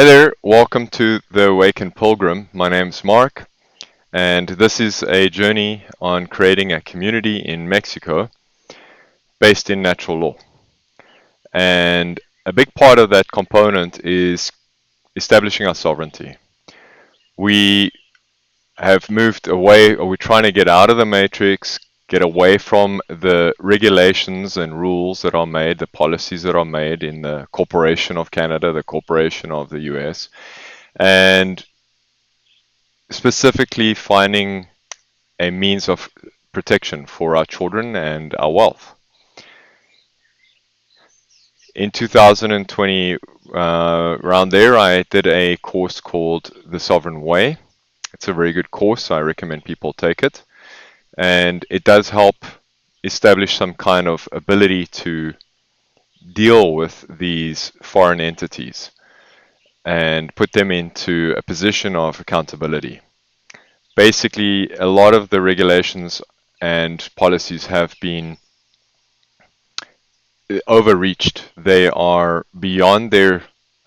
Hey there, welcome to the Awakened Pilgrim. My name's Mark, and this is a journey on creating a community in Mexico based in natural law. And a big part of that component is establishing our sovereignty. We have moved away, or we're trying to get out of the matrix, get away from the regulations and rules that are made, the policies that are made in the Corporation of Canada, the Corporation of the US, and specifically finding a means of protection for our children and our wealth. In 2020, around there, I did a course called The Sovereign Way. It's a very good course. I recommend people take it. And it does help establish some kind of ability to deal with these foreign entities and put them into a position of accountability. Basically, a lot of the regulations and policies have been overreached. They are beyond their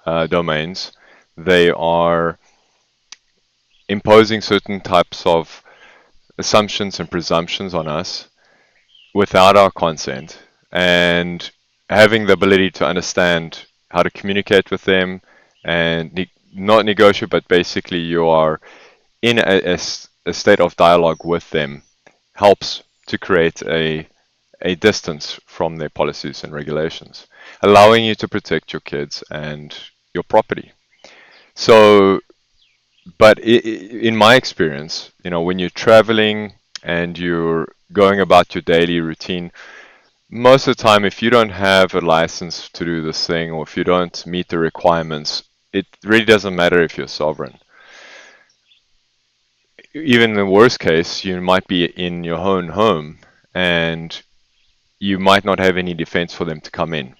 domains. They are imposing certain types of assumptions and presumptions on us without our consent, and having the ability to understand how to communicate with them and not negotiate, but basically you are in a state of dialogue with them helps to create a distance from their policies and regulations, allowing you to protect your kids and your property. So, but in my experience, when you're traveling and you're going about your daily routine, most of the time, if you don't have a license to do this thing, or if you don't meet the requirements, it really doesn't matter if you're sovereign. Even in the worst case, you might be in your own home and you might not have any defense for them to come in.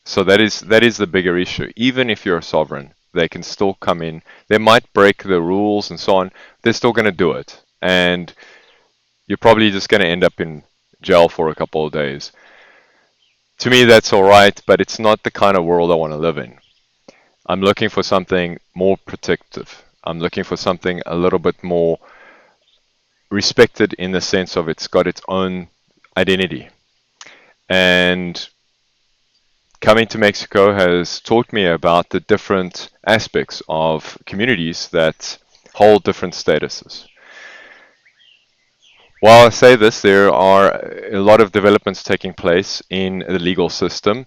So that is the bigger issue. Even if you're a sovereign, they can still come in. They might break the rules and so on. They're still going to do it, and you're probably just going to end up in jail for a couple of days. To me, that's all right, but it's not the kind of world I want to live in. I'm looking for something more protective. I'm looking for something a little bit more respected in the sense of it's got its own identity. And coming to Mexico has taught me about the different aspects of communities that hold different statuses. While I say this, there are a lot of developments taking place in the legal system.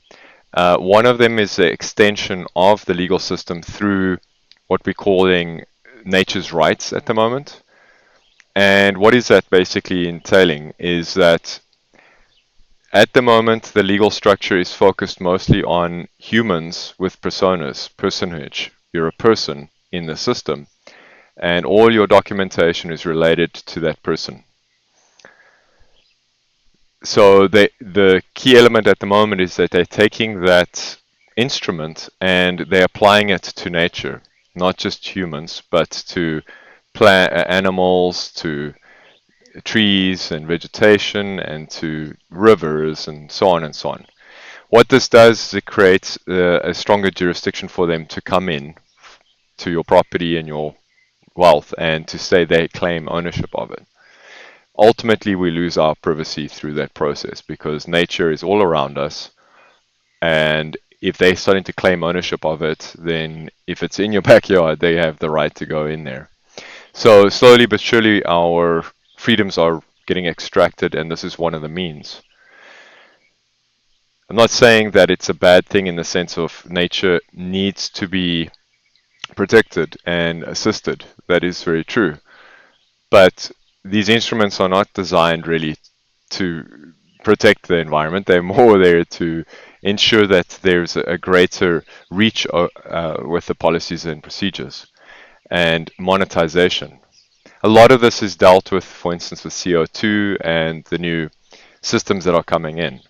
One of them is the extension of the legal system through what we're calling nature's rights at the moment. And what is that basically entailing is that at the moment, the legal structure is focused mostly on humans with personas, personage. You're a person in the system, and all your documentation is related to that person. So the key element at the moment is that they're taking that instrument and they're applying it to nature, not just humans, but to animals, to trees and vegetation, and to rivers, and so on and so on. What this does is it creates a stronger jurisdiction for them to come in to your property and your wealth and to say they claim ownership of it. Ultimately, we lose our privacy through that process because nature is all around us. And if they're starting to claim ownership of it, then if it's in your backyard, they have the right to go in there. So slowly but surely, our freedoms are getting extracted, and this is one of the means. I'm not saying that it's a bad thing in the sense of nature needs to be protected and assisted. That is very true. But these instruments are not designed really to protect the environment. They're more there to ensure that there's a greater reach with the policies and procedures and monetization. A lot of this is dealt with, for instance, with CO2 and the new systems that are coming in.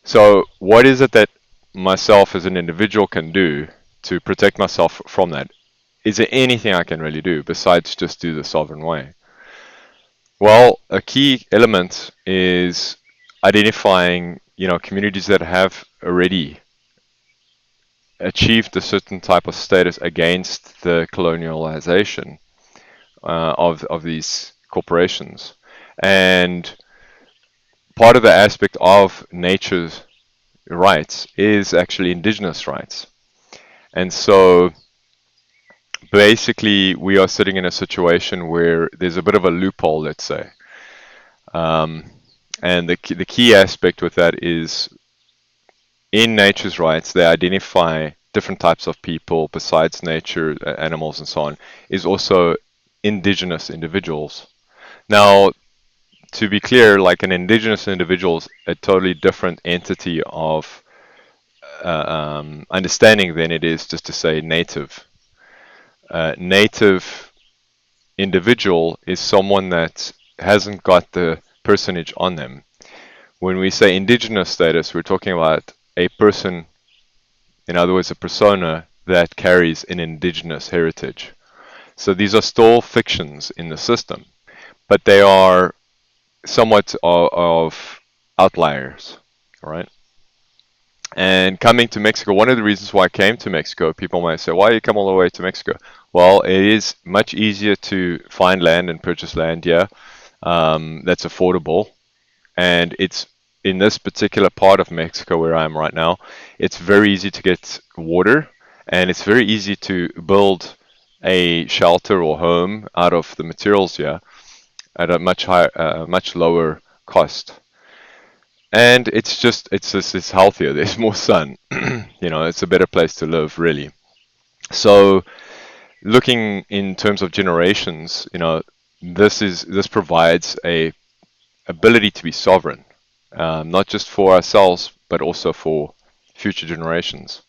So what is it that myself as an individual can do to protect myself from that? Is there anything I can really do besides just do the sovereign way? Well, a key element is identifying, communities that have already achieved a certain type of status against the colonialization of these corporations. And part of the aspect of nature's rights is actually indigenous rights. And so basically, we are sitting in a situation where there's a bit of a loophole, let's say. Um, and the key aspect with that is in nature's rights, they identify different types of people besides nature, animals, and so on, is also indigenous individuals. Now, to be clear, like an indigenous individual is a totally different entity of understanding than it is just to say native. Native individual is someone that hasn't got the personage on them. When we say indigenous status, we're talking about a person, in other words, a persona that carries an indigenous heritage. So these are still fictions in the system, but they are somewhat of outliers, all right? And coming to Mexico, one of the reasons why I came to Mexico, people might say, why you come all the way to Mexico? Well, it is much easier to find land and purchase land here that's affordable. And it's in this particular part of Mexico where I am right now, it's very easy to get water and it's very easy to build a shelter or home out of the materials here at a much higher, much lower cost. And it's healthier. There's more sun. It's a better place to live, really. So, looking in terms of generations, this provides a ability to be sovereign, not just for ourselves, but also for future generations.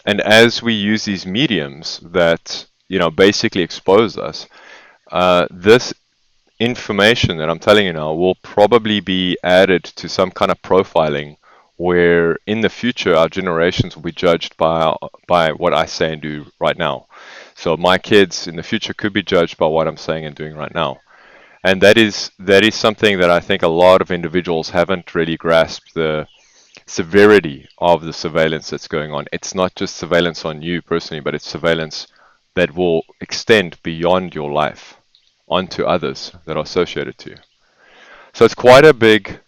And as we use these mediums that basically expose us, this information that I'm telling you now will probably be added to some kind of profiling where in the future our generations will be judged by what I say and do right now. So my kids in the future could be judged by what I'm saying and doing right now. And that is something that I think a lot of individuals haven't really grasped the severity of the surveillance that's going on. It's not just surveillance on you personally, but it's surveillance that will extend beyond your life onto others that are associated to you. So it's quite a big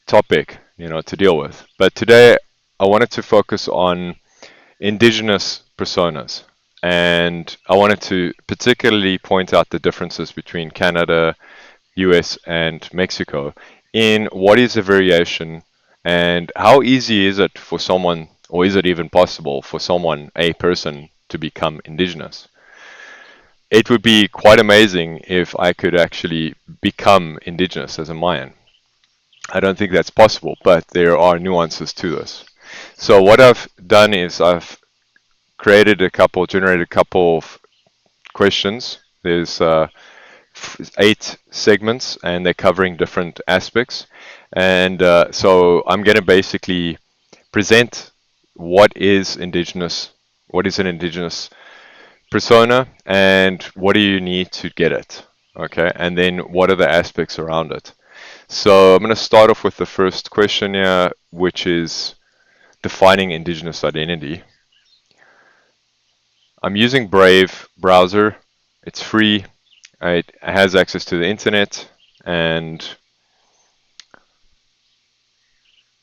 topic, to deal with. But today I wanted to focus on indigenous personas. And I wanted to particularly point out the differences between Canada, US, and Mexico in what is the variation and how easy is it for someone, or is it even possible for someone, a person, to become indigenous. It would be quite amazing if I could actually become indigenous as a Mayan. I don't think that's possible, but there are nuances to this. So what I've done is I've generated a couple of questions. There's 8 segments, and they're covering different aspects. And so I'm going to basically present what is indigenous, what is an indigenous persona, and what do you need to get it. Okay, and then what are the aspects around it. So I'm going to start off with the first question here, which is defining indigenous identity. I'm using Brave browser. It's free. It has access to the internet, and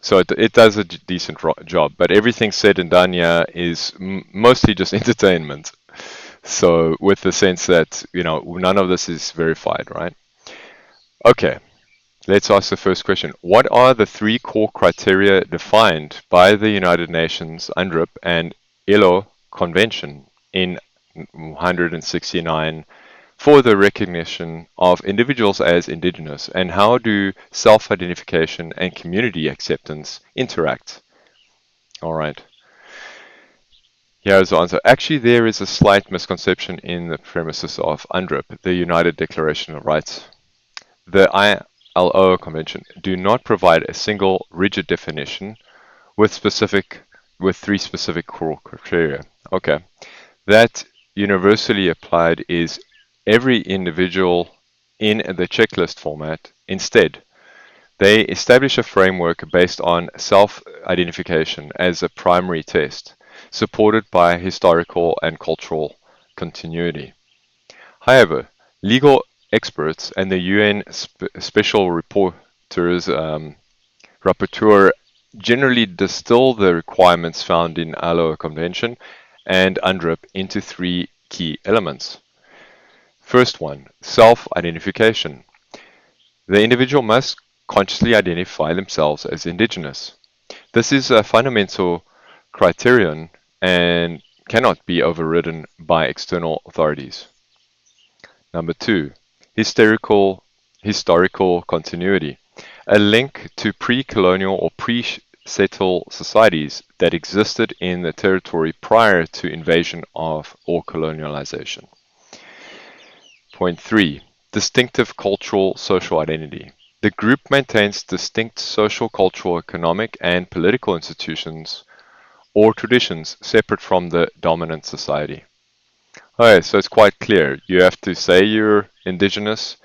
so it does a decent job. But everything said and done here is mostly just entertainment. So with the sense that, none of this is verified, right? Okay, let's ask the first question. What are the 3 core criteria defined by the United Nations UNDRIP and ILO Convention in 169 for the recognition of individuals as indigenous, and how do self-identification and community acceptance interact? All right. Here's the answer. Actually, there is a slight misconception in the premises of UNDRIP, the United Declaration of Rights. The ILO Convention do not provide a single rigid definition with 3 specific core criteria. Okay. That universally applied is every individual in the checklist format. Instead, They establish a framework based on self-identification as a primary test, supported by historical and cultural continuity. However, legal experts and the UN Special Rapporteur generally distill the requirements found in ILO Convention and UNDRIP into three key elements. First one, self-identification. The individual must consciously identify themselves as Indigenous. This is a fundamental criterion and cannot be overridden by external authorities. Number two, historical continuity, a link to pre-colonial or pre-settled societies that existed in the territory prior to invasion of or colonialization. Point three, distinctive cultural social identity. The group maintains distinct social, cultural, economic, and political institutions or traditions separate from the dominant society. Okay, so it's quite clear. You have to say you're indigenous.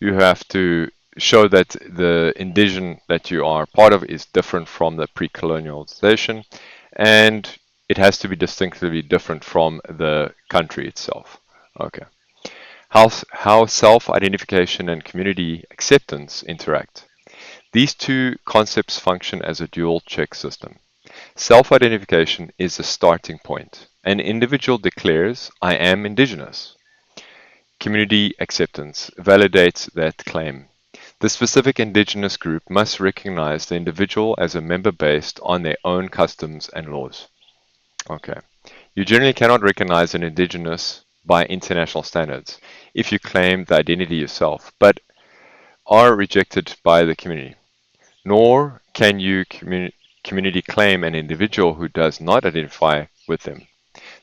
You have to show that the indigen that you are part of is different from the pre-colonialization, and it has to be distinctively different from the country itself. Okay. How self-identification and community acceptance interact. These two concepts function as a dual check system. Self-identification is the starting point. An individual declares, I am Indigenous. Community acceptance validates that claim. The specific Indigenous group must recognize the individual as a member based on their own customs and laws. Okay. You generally cannot recognize an Indigenous by international standards if you claim the identity yourself, but are rejected by the community. Nor can you community claim an individual who does not identify with them.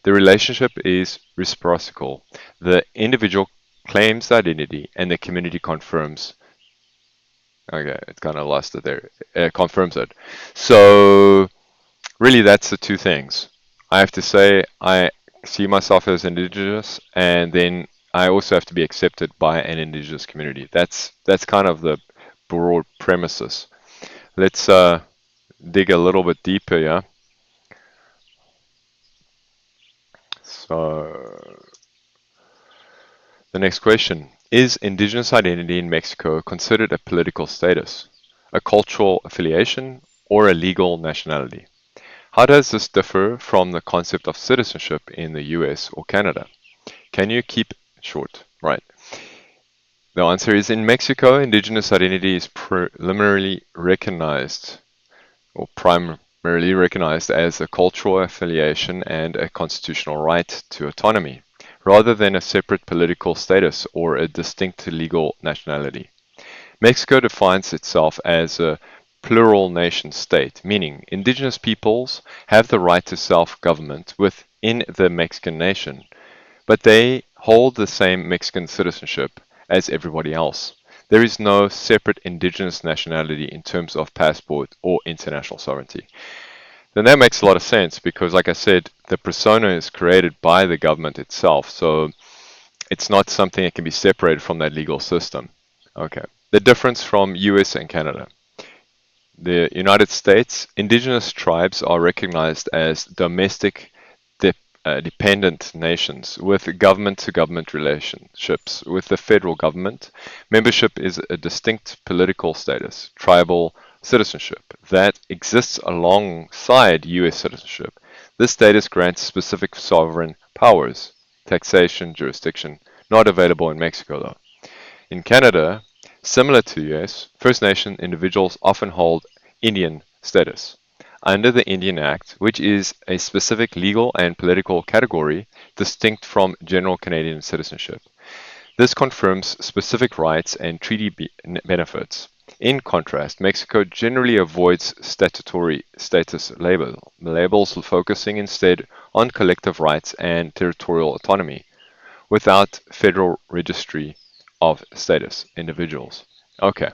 The relationship is reciprocal. The individual claims the identity and the community confirms. Okay, it's kind of lost it there. Confirms it. So, really, that's the two things. I have to say I see myself as Indigenous, and then I also have to be accepted by an Indigenous community. That's kind of the broad premises. Let's dig a little bit deeper, yeah? So, the next question. Is Indigenous identity in Mexico considered a political status, a cultural affiliation, or a legal nationality? How does this differ from the concept of citizenship in the US or Canada? Can you keep it short? Right. The answer is in Mexico, Indigenous identity is primarily recognized as a cultural affiliation and a constitutional right to autonomy, rather than a separate political status or a distinct legal nationality. Mexico defines itself as a plural nation state, meaning indigenous peoples have the right to self-government within the Mexican nation, but they hold the same Mexican citizenship as everybody else. There is no separate indigenous nationality in terms of passport or international sovereignty. Then that makes a lot of sense because, like I said, the persona is created by the government itself, so it's not something that can be separated from that legal system. Okay. The difference from US and Canada. The United States, indigenous tribes are recognized as domestic dependent nations with government-to-government relationships with the federal government. Membership is a distinct political status, tribal citizenship, that exists alongside US citizenship. This status grants specific sovereign powers, taxation, jurisdiction, not available in Mexico though. In Canada, similar to US, First Nation individuals often hold Indian status under the Indian Act, which is a specific legal and political category distinct from general Canadian citizenship. This confirms specific rights and treaty benefits. In contrast, Mexico generally avoids statutory status labels, focusing instead on collective rights and territorial autonomy without federal registry of status individuals. Okay,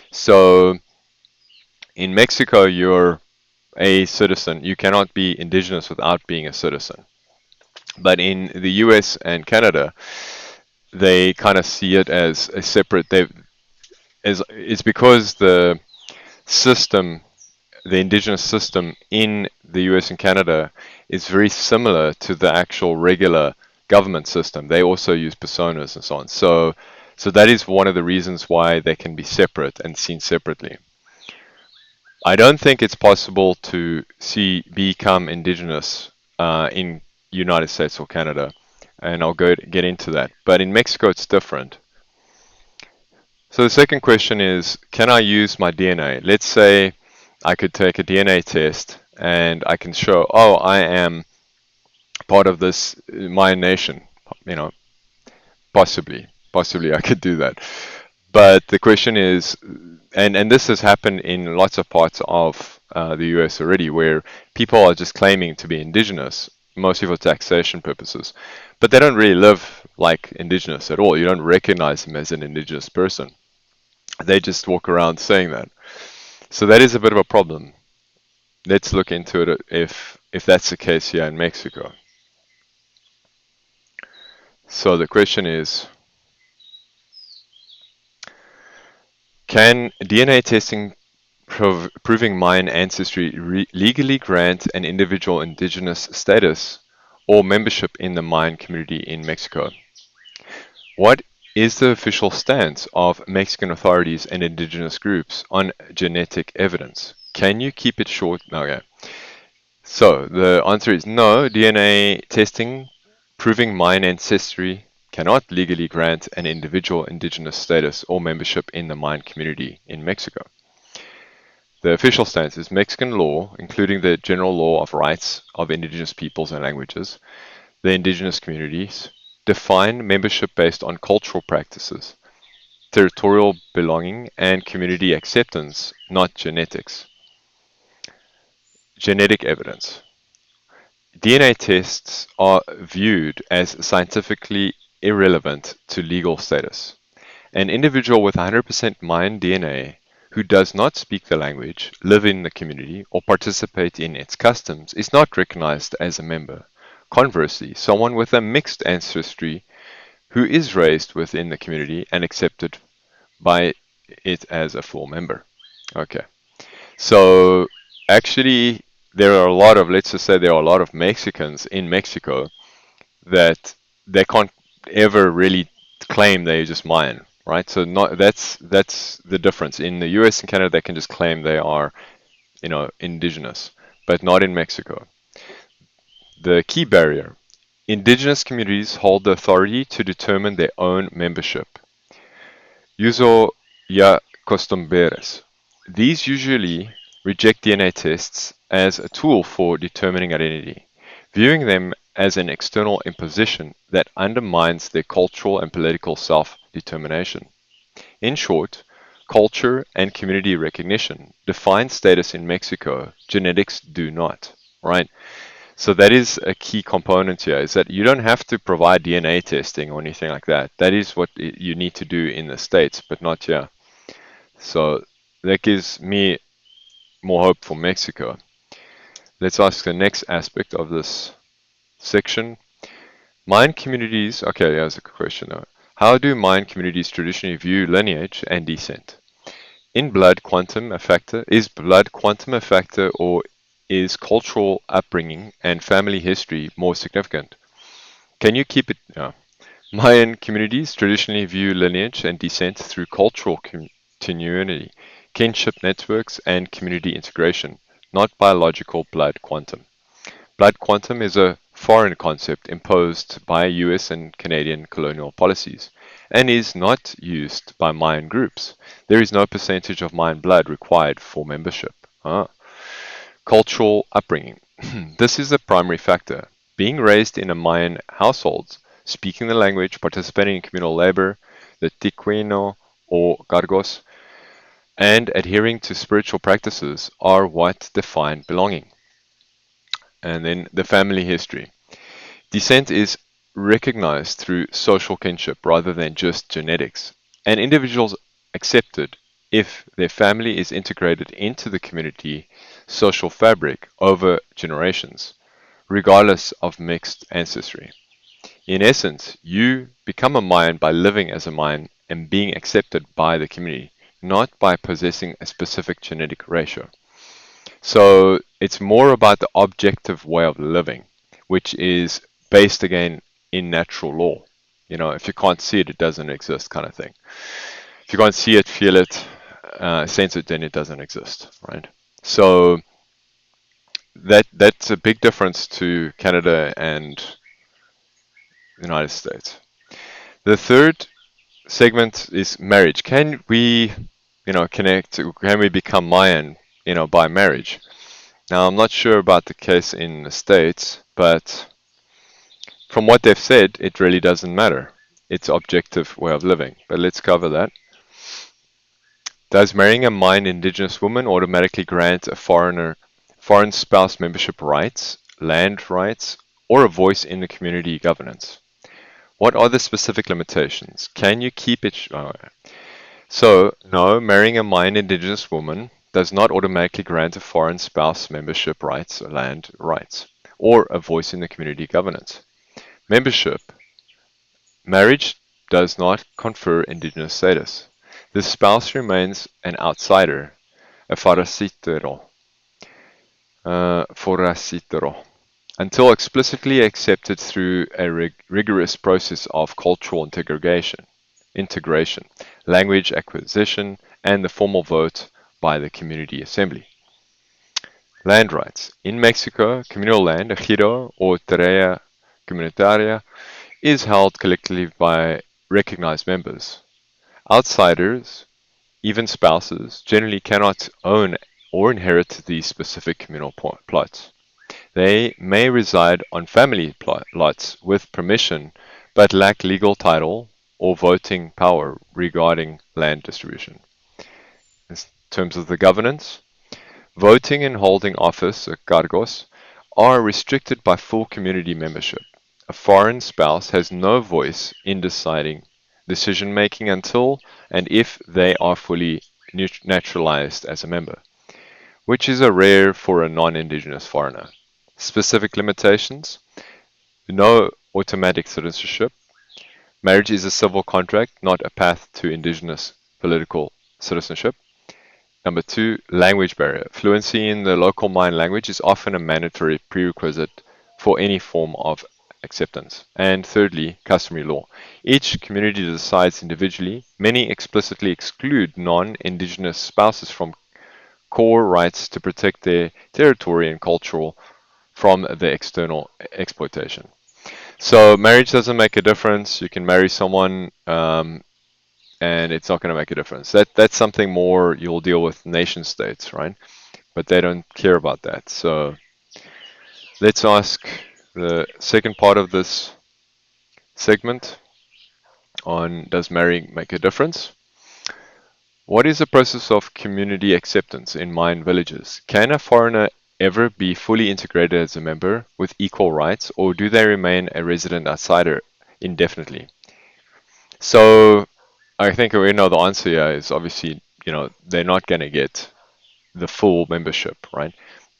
so in Mexico, you're a citizen. You cannot be indigenous without being a citizen. But in the US and Canada, they kind of see it as a separate. It's because the system, the indigenous system in the US and Canada, is very similar to the actual regular government system. They also use personas and so on. So that is one of the reasons why they can be separate and seen separately. I don't think it's possible to become indigenous in United States or Canada, and I'll get into that. But in Mexico, it's different. So the second question is, can I use my DNA? Let's say I could take a DNA test and I can show, oh, I am part of this Mayan nation. You know, possibly I could do that. But the question is, and this has happened in lots of parts of the US already, where people are just claiming to be indigenous, mostly for taxation purposes, but they don't really live like indigenous at all. You don't recognize them as an indigenous person. They just walk around saying that. So that is a bit of a problem. Let's look into it if that's the case here in Mexico. So the question is, can DNA testing proving Mayan ancestry legally grant an individual indigenous status or membership in the Mayan community in Mexico? What is the official stance of Mexican authorities and indigenous groups on genetic evidence? Can you keep it short? Okay. So the answer is no. DNA testing proving Mayan ancestry cannot legally grant an individual indigenous status or membership in the Mayan community in Mexico. The official stance is Mexican law, including the General Law of Rights of Indigenous Peoples and Languages, the indigenous communities, define membership based on cultural practices, territorial belonging, and community acceptance, not genetics. Genetic evidence. DNA tests are viewed as scientifically irrelevant to legal status. An individual with 100% Mayan DNA who does not speak the language, live in the community, or participate in its customs is not recognized as a member. Conversely, someone with a mixed ancestry who is raised within the community and accepted by it as a full member. Okay. So actually, let's just say there are a lot of Mexicans in Mexico that they can't ever really claim they're just Mayan, right? So not that's the difference. In the US and Canada, they can just claim they are, indigenous, but not in Mexico. The key barrier: indigenous communities hold the authority to determine their own membership. Uso ya costumbres. These usually reject DNA tests as a tool for determining identity, viewing them as an external imposition that undermines their cultural and political self-determination. In short, culture and community recognition define status in Mexico. Genetics do not, right? So that is a key component here, is that you don't have to provide DNA testing or anything like that. That is what you need to do in the States, but not here. So that gives me more hope for Mexico. Let's ask the next aspect of this section. Mayan communities, okay, there's a question though. How do Mayan communities traditionally view lineage and descent? Is blood quantum a factor, or is cultural upbringing and family history more significant? Can you keep it? Mayan communities traditionally view lineage and descent through cultural continuity, kinship networks, and community integration, not biological blood quantum. Blood quantum is a foreign concept imposed by US and Canadian colonial policies and is not used by Mayan groups. There is no percentage of Mayan blood required for membership. Cultural upbringing. This is the primary factor. Being raised in a Mayan household, speaking the language, participating in communal labor, the tiquino or gargos, and adhering to spiritual practices are what define belonging. And then the family history. Descent is recognized through social kinship rather than just genetics, and individuals accepted if their family is integrated into the community social fabric over generations, regardless of mixed ancestry. In essence, you become a Mayan by living as a Mayan and being accepted by the community, not by possessing a specific genetic ratio. So it's more about the objective way of living, which is based again in natural law. If you can't see it, it doesn't exist, kind of thing. If you can't see it, feel it, sense it, then it doesn't exist, right? So that's a big difference to Canada and the United States. The third segment is marriage. Can we, connect? Can we become Mayan, by marriage? Now, I'm not sure about the case in the States, but from what they've said, it really doesn't matter. It's objective way of living. But let's cover that. Does marrying a Mayan Indigenous woman automatically grant a foreign spouse membership rights, land rights, or a voice in the community governance? What are the specific limitations? Can you keep it? So, no, marrying a Mayan Indigenous woman does not automatically grant a foreign spouse membership rights, land rights, or a voice in the community governance. Membership, marriage does not confer Indigenous status. The spouse remains an outsider, a forastero, until explicitly accepted through a rigorous process of cultural integration, language acquisition, and the formal vote by the community assembly. Land rights. In Mexico, communal land, ejido or terrea comunitaria, is held collectively by recognized members. Outsiders, even spouses, generally cannot own or inherit these specific communal plots. They may reside on family lots with permission, but lack legal title or voting power regarding land distribution. In terms of the governance, voting and holding office, cargos, are restricted by full community membership. A foreign spouse has no voice in deciding decision making until and if they are fully naturalized as a member, which is a rare for a non-Indigenous foreigner. Specific limitations: no automatic citizenship. Marriage is a civil contract, not a path to Indigenous political citizenship. Number two, language barrier. Fluency in the local Mayan language is often a mandatory prerequisite for any form of acceptance. And thirdly, customary law. Each community decides individually. Many explicitly exclude non-Indigenous spouses from core rights to protect their territory and cultural from the external exploitation. So marriage doesn't make a difference. You can marry someone, and it's not going to make a difference. That's something more you'll deal with nation states, right? But they don't care about that. So let's ask the second part of this segment on does marrying make a difference? What is the process of community acceptance in Mayan villages? Can a foreigner ever be fully integrated as a member with equal rights, or do they remain a resident outsider indefinitely? So I think we know the answer here is obviously, they're not going to get the full membership, right?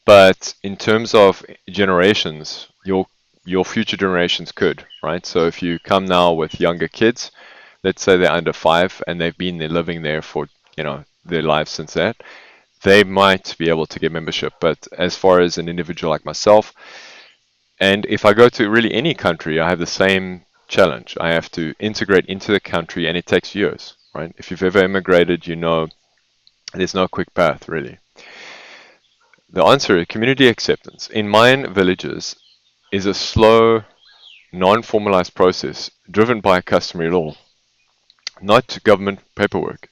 But in terms of generations, your future generations could, right? So if you come now with younger kids, let's say they're under 5 and they've been there living there for, their lives since that, they might be able to get membership. But as far as an individual like myself, and if I go to really any country, I have the same challenge. I have to integrate into the country, and it takes years, right? If you've ever immigrated, you know there's no quick path, really. The answer is community acceptance. In Mayan villages is a slow, non-formalized process driven by customary law, not government paperwork.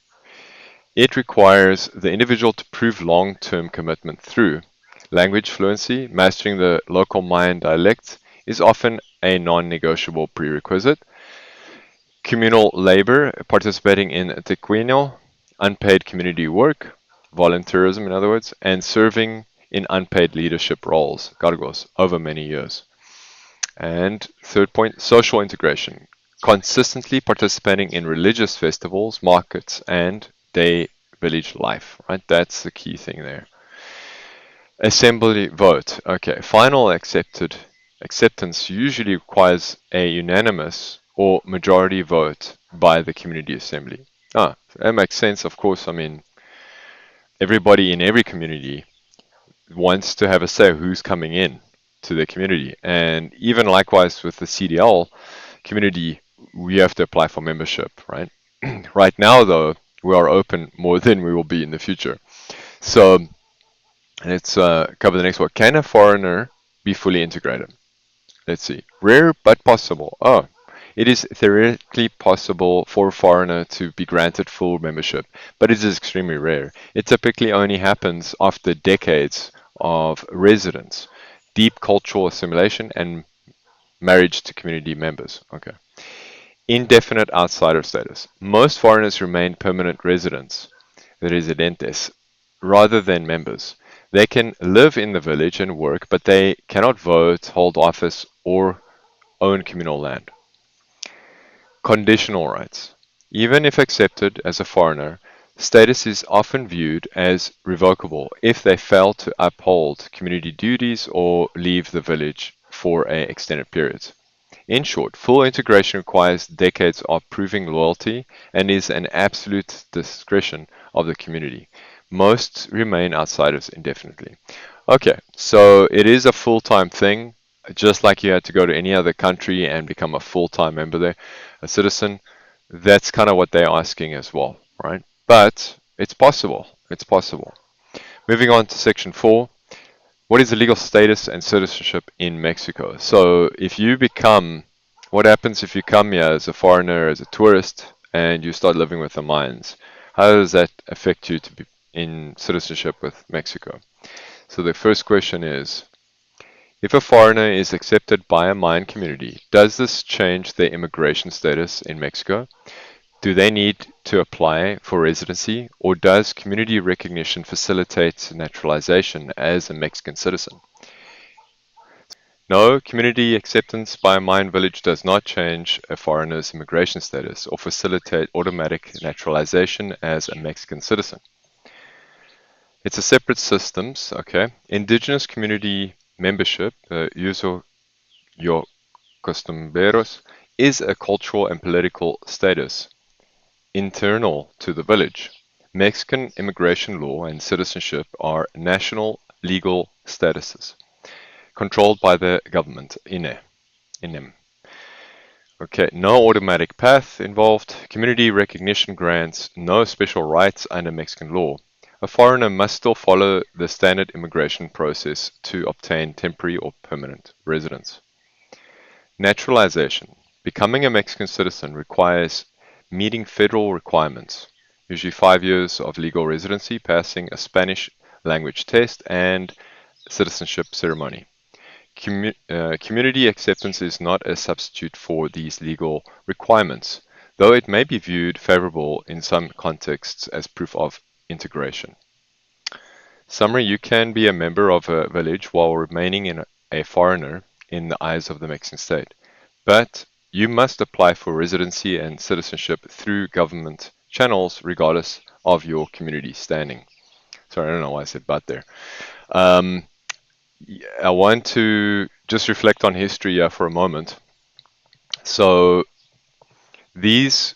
It requires the individual to prove long-term commitment through language fluency. Mastering the local Mayan dialect is often a non-negotiable prerequisite. Communal labor, participating in tequino, unpaid community work, volunteerism in other words, and serving in unpaid leadership roles, cargos, over many years. And third point, social integration. Consistently participating in religious festivals, markets, and day village life, right? That's the key thing there. Assembly vote. Okay, final acceptance usually requires a unanimous or majority vote by the community assembly. That makes sense, of course. I mean, everybody in every community wants to have a say who's coming in to their community. And even likewise with the CDL community, we have to apply for membership, right? Right now, though, we are open more than we will be in the future. So let's cover the next one. Can a foreigner be fully integrated? Let's see. Rare but possible. Oh, it is theoretically possible for a foreigner to be granted full membership, but it is extremely rare. It typically only happens after decades of residence, deep cultural assimilation, and marriage to community members. Okay. Indefinite outsider status. Most foreigners remain permanent residents, residentes, rather than members. They can live in the village and work, but they cannot vote, hold office, or own communal land. Conditional rights. Even if accepted as a foreigner, status is often viewed as revocable if they fail to uphold community duties or leave the village for an extended period. In short, full integration requires decades of proving loyalty and is an absolute discretion of the community. Most remain outsiders indefinitely. Okay, so it is a full-time thing, just like you had to go to any other country and become a full-time member there, a citizen. That's kind of what they're asking as well, right? But it's possible. It's possible. Moving on to section 4. What is the legal status and citizenship in Mexico? So if you become, what happens if you come here as a foreigner, as a tourist, and you start living with the Mayans? How does that affect you to be in citizenship with Mexico? So the first question is, if a foreigner is accepted by a Mayan community, does this change their immigration status in Mexico? Do they need to apply for residency, or does community recognition facilitate naturalization as a Mexican citizen? No, community acceptance by a Mayan village does not change a foreigner's immigration status or facilitate automatic naturalization as a Mexican citizen. It's a separate systems, okay? Indigenous community membership, uso yo costumbres, is a cultural and political status internal to the village. Mexican immigration law and citizenship are national legal statuses controlled by the government, INEM. Okay, no automatic path involved. Community recognition grants no special rights under Mexican law. A foreigner must still follow the standard immigration process to obtain temporary or permanent residence. Naturalization. Becoming a Mexican citizen requires meeting federal requirements, usually 5 years of legal residency, passing a Spanish language test, and citizenship ceremony. Community acceptance is not a substitute for these legal requirements, though it may be viewed favorable in some contexts as proof of integration. Summary: you can be a member of a village while remaining a foreigner in the eyes of the Mexican state, but you must apply for residency and citizenship through government channels regardless of your community standing. Sorry, I don't know why I said but there. Um, I want to just reflect on history for a moment. So these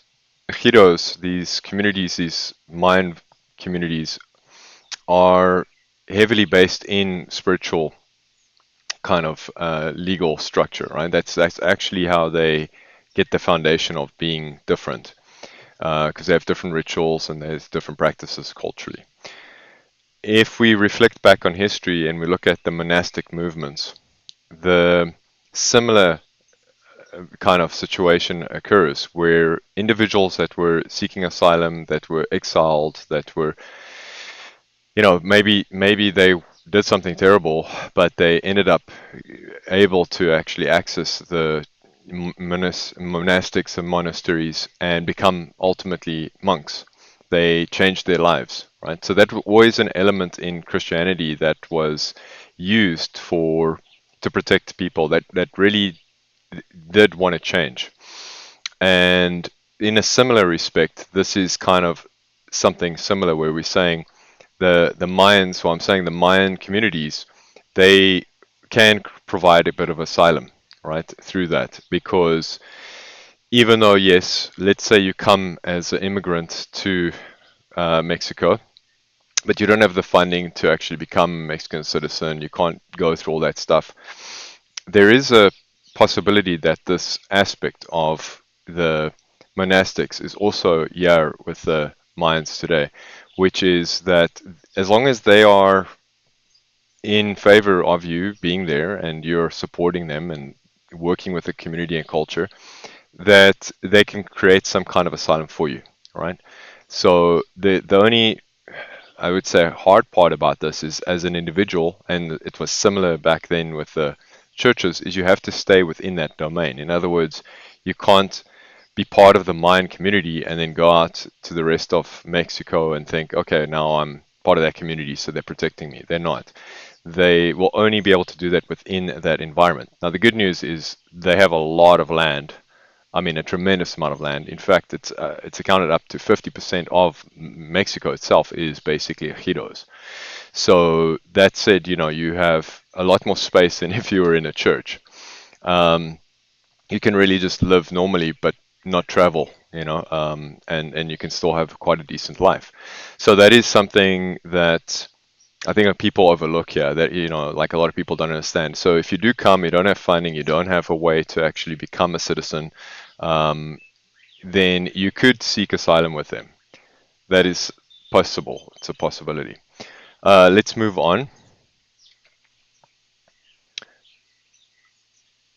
ejidos, these communities, these Mayan communities are heavily based in spiritual kind of legal structure, right? That's actually how they get the foundation of being different, because they have different rituals and there's different practices culturally. If we reflect back on history and we look at the monastic movements, the similar kind of situation occurs where individuals that were seeking asylum, that were exiled, that were, maybe they did something terrible, but they ended up able to actually access the monastics and monasteries and become ultimately monks. They changed their lives, right? So that was an element in Christianity that was used to protect people that really did want to change. And in a similar respect, this is kind of something similar where we're saying the Mayans, so I'm saying the Mayan communities, they can provide a bit of asylum, right, through that, because even though, yes, let's say you come as an immigrant to Mexico, but you don't have the funding to actually become a Mexican citizen, you can't go through all that stuff. There is a possibility that this aspect of the monastics is also here with the Mayans today, which is that as long as they are in favor of you being there and you're supporting them and working with the community and culture, that they can create some kind of asylum for you, right? So the only, I would say, hard part about this is as an individual, and it was similar back then with the churches, is you have to stay within that domain. In other words, you can't be part of the Mayan community and then go out to the rest of Mexico and think, okay, now I'm part of that community, so they're protecting me. They're not. They will only be able to do that within that environment. Now, the good news is they have a lot of land. I mean, a tremendous amount of land. In fact, it's accounted up to 50% of Mexico itself is basically ejidos. So that said, you have a lot more space than if you were in a church. Um, you can really just live normally, but not travel, and you can still have quite a decent life. So that is something that I think people overlook here that, like a lot of people don't understand. So if you do come, you don't have funding, you don't have a way to actually become a citizen, um, then you could seek asylum with them. That is possible. It's a possibility. Let's move on.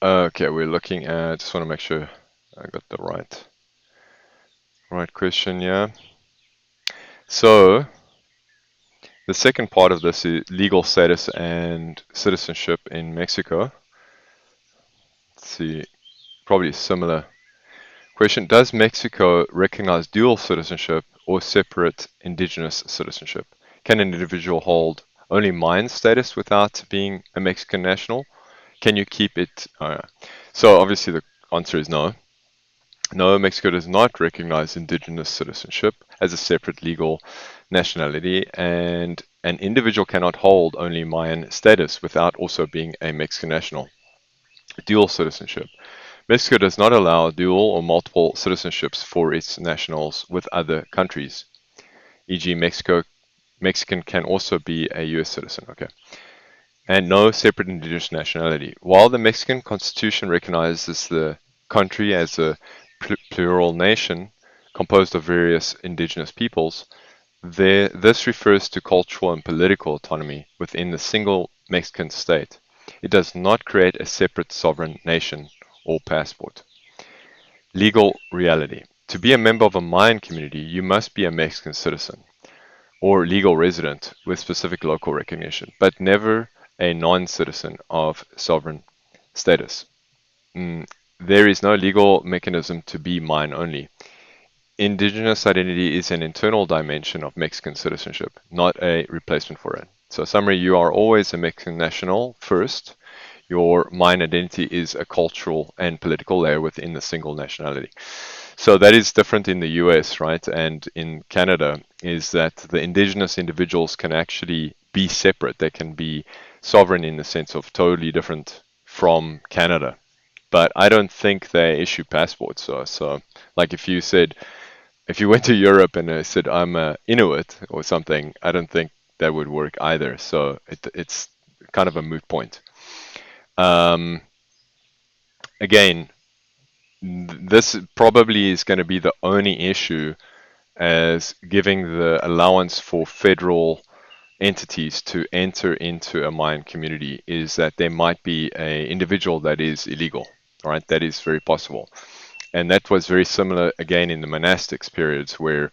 Okay, we're looking at, just want to make sure I got the right question, yeah. So the second part of this is legal status and citizenship in Mexico. Let's see, probably a similar question. Does Mexico recognize dual citizenship or separate indigenous citizenship? Can an individual hold only Mayan status without being a Mexican national? Can you keep it? So obviously the answer is no. No, Mexico does not recognize indigenous citizenship as a separate legal nationality, and an individual cannot hold only Mayan status without also being a Mexican national. Dual citizenship. Mexico does not allow dual or multiple citizenships for its nationals with other countries. E.g., Mexican can also be a U.S. citizen. Okay. And no separate indigenous nationality. While the Mexican Constitution recognizes the country as a plural nation composed of various indigenous peoples, this refers to cultural and political autonomy within the single Mexican state. It does not create a separate sovereign nation or passport. Legal reality. To be a member of a Mayan community, you must be a Mexican citizen or legal resident with specific local recognition, but never a non-citizen of sovereign status. There is no legal mechanism to be Mayan only. Indigenous identity is an internal dimension of Mexican citizenship, not a replacement for it. So, summary, you are always a Mexican national first. Your Mayan identity is a cultural and political layer within the single nationality. So that is different in the US, right? And in Canada, is that the indigenous individuals can actually be separate. They can be sovereign in the sense of totally different from Canada. But I don't think they issue passports. So like if you went to Europe and said, I'm a Inuit or something, I don't think that would work either. So it's kind of a moot point. Um, Again, this probably is going to be the only issue as giving the allowance for federal entities to enter into a Mayan community is that there might be an individual that is illegal, right? That is very possible. And that was very similar again in the monastics periods where,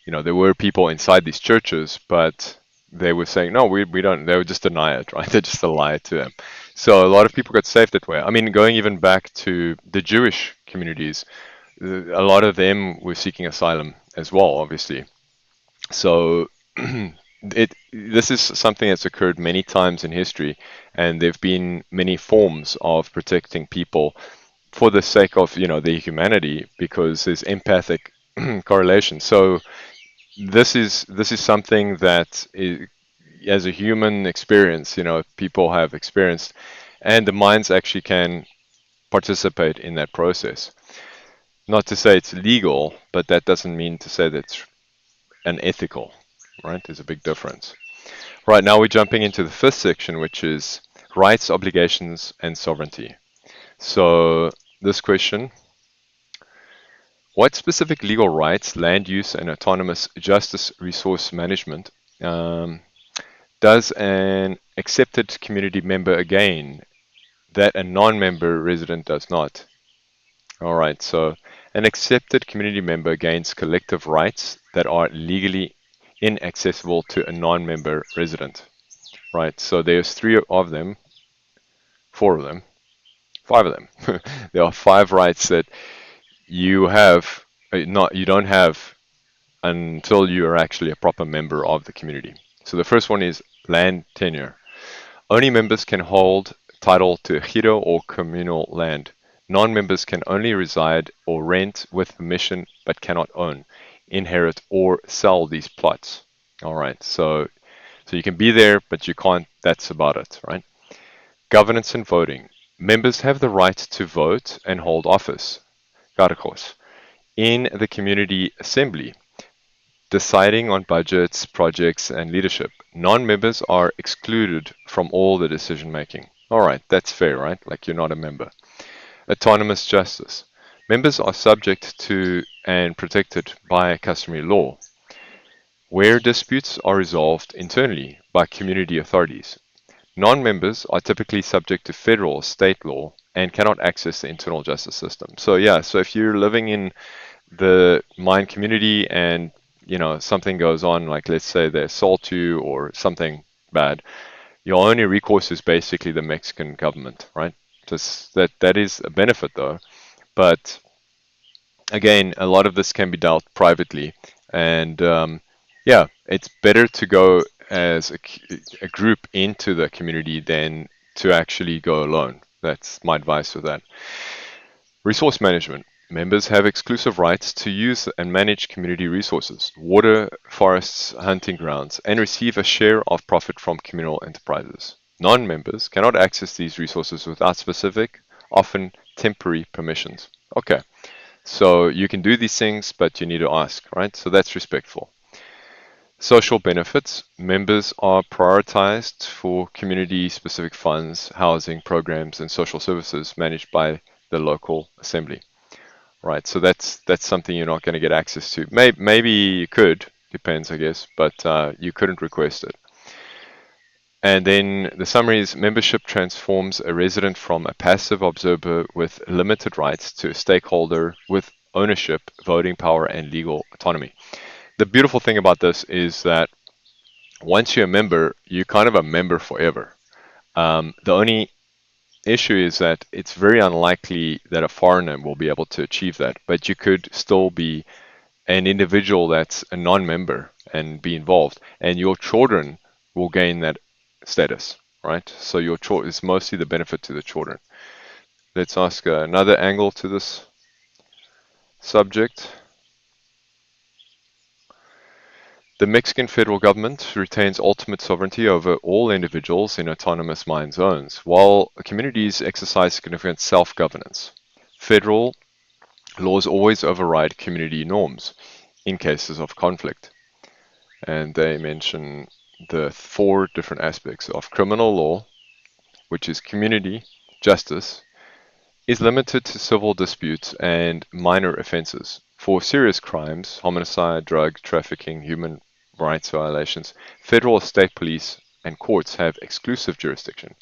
there were people inside these churches, but they were saying, no, we don't, they would just deny it, right? They just lie it to them. So a lot of people got saved that way. I mean, going even back to the Jewish communities, a lot of them were seeking asylum as well, obviously. So this is something that's occurred many times in history, and there've been many forms of protecting people for the sake of their humanity because there's empathic correlation. So this is something that as a human experience, people have experienced, and the minds actually can participate in that process. Not to say it's legal, but that doesn't mean to say that it's unethical, right? There's a big difference. Right, now we're jumping into the fifth section, which is rights, obligations, and sovereignty. So, this question: what specific legal rights, land use, and autonomous justice resource management um, does an accepted community member gain that a non member resident does not? All right, so an accepted community member gains collective rights that are legally inaccessible to a non member resident. Right, so there's three of them, four of them, five of them. There are five rights that you have, not you don't have until you are actually a proper member of the community. So the first one is land tenure. Only members can hold title to ejido or communal land. Non-members can only reside or rent with permission but cannot own, inherit, or sell these plots. All right, so you can be there, but you can't. That's about it, right? Governance and voting. Members have the right to vote and hold office, cargos, in the community assembly, deciding on budgets, projects, and leadership. Non-members are excluded from all the decision making. All right, that's fair, right? Like you're not a member. Autonomous justice. Members are subject to and protected by customary law, where disputes are resolved internally by community authorities. Non-members are typically subject to federal or state law and cannot access the internal justice system. So yeah, so if you're living in the Mayan community and something goes on, like let's say they assault you or something bad, your only recourse is basically the Mexican government, right? Just that is a benefit though, but again, a lot of this can be dealt privately, and yeah, it's better to go as a group into the community than to actually go alone. That's my advice with that. Resource management. Members have exclusive rights to use and manage community resources, water, forests, hunting grounds, and receive a share of profit from communal enterprises. Non-members cannot access these resources without specific, often temporary permissions. Okay, so you can do these things, but you need to ask, right? So that's respectful. Social benefits. Members are prioritized for community-specific funds, housing programs, and social services managed by the local assembly. Right, so that's something you're not going to get access to. Maybe you could, depends, I guess, but you couldn't request it. And then the summary is membership transforms a resident from a passive observer with limited rights to a stakeholder with ownership, voting power, and legal autonomy. The beautiful thing about this is that once you're a member, you're kind of a member forever. The only issue is that it's very unlikely that a foreigner will be able to achieve that, but you could still be an individual that's a non-member and be involved, and your children will gain that status, right? So your is mostly the benefit to the children. Let's ask another angle to this subject. The Mexican federal government retains ultimate sovereignty over all individuals in autonomous Mayan zones, while communities exercise significant self-governance. Federal laws always override community norms in cases of conflict. And they mention the four different aspects of criminal law, which is community justice, is limited to civil disputes and minor offenses. For serious crimes, homicide, drug trafficking, human rights violations, federal, state police, and courts have exclusive jurisdiction.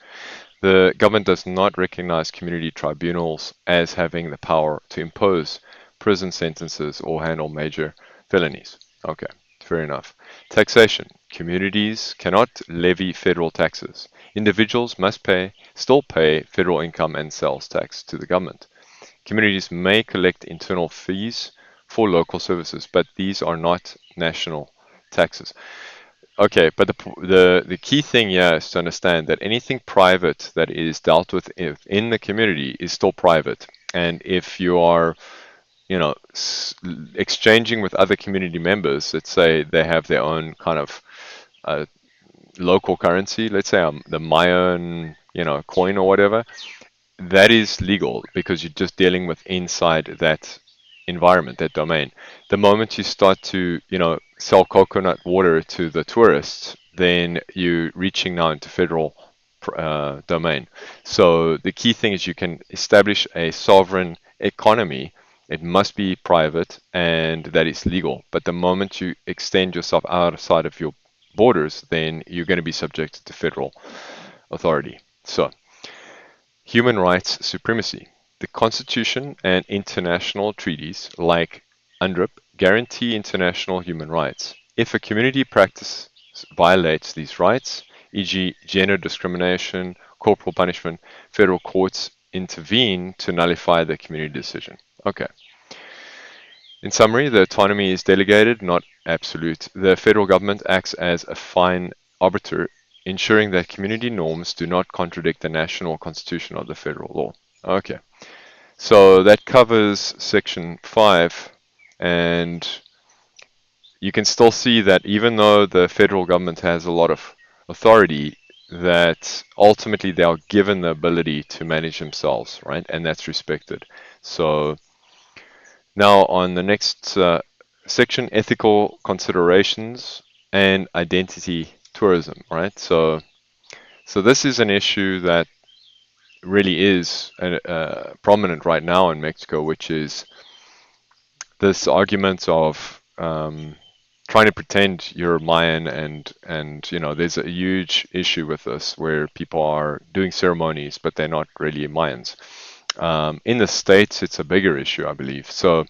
The government does not recognize community tribunals as having the power to impose prison sentences or handle major felonies. Okay, fair enough. Taxation. Communities cannot levy federal taxes. Individuals must still pay federal income and sales tax to the government. Communities may collect internal fees for local services, but these are not national taxes. Okay, but the key thing here is to understand that anything private that is dealt with in the community is still private. And if you are, you know, exchanging with other community members, let's say they have their own kind of uh, local currency, let's say the Mayan, coin or whatever, that is legal because you're just dealing with inside that environment, that domain. The moment you start to, sell coconut water to the tourists, then you're reaching now into federal domain. So the key thing is you can establish a sovereign economy. It must be private and that is legal. But the moment you extend yourself outside of your borders, then you're going to be subjected to federal authority. So, human rights supremacy. The Constitution and international treaties like UNDRIP guarantee international human rights. If a community practice violates these rights, e.g., gender discrimination, corporal punishment, federal courts intervene to nullify the community decision. Okay. In summary, the autonomy is delegated, not absolute. The federal government acts as a fine arbiter, ensuring that community norms do not contradict the national constitution or the federal law. Okay, so that covers section 5, and you can still see that even though the federal government has a lot of authority, that ultimately they are given the ability to manage themselves, right? And that's respected. So now on the next section, ethical considerations and identity tourism, right? So this is an issue that really is prominent right now in Mexico, which is this argument of trying to pretend you're Mayan, and there's a huge issue with this where people are doing ceremonies, but they're not really Mayans. In the States, it's a bigger issue, I believe. So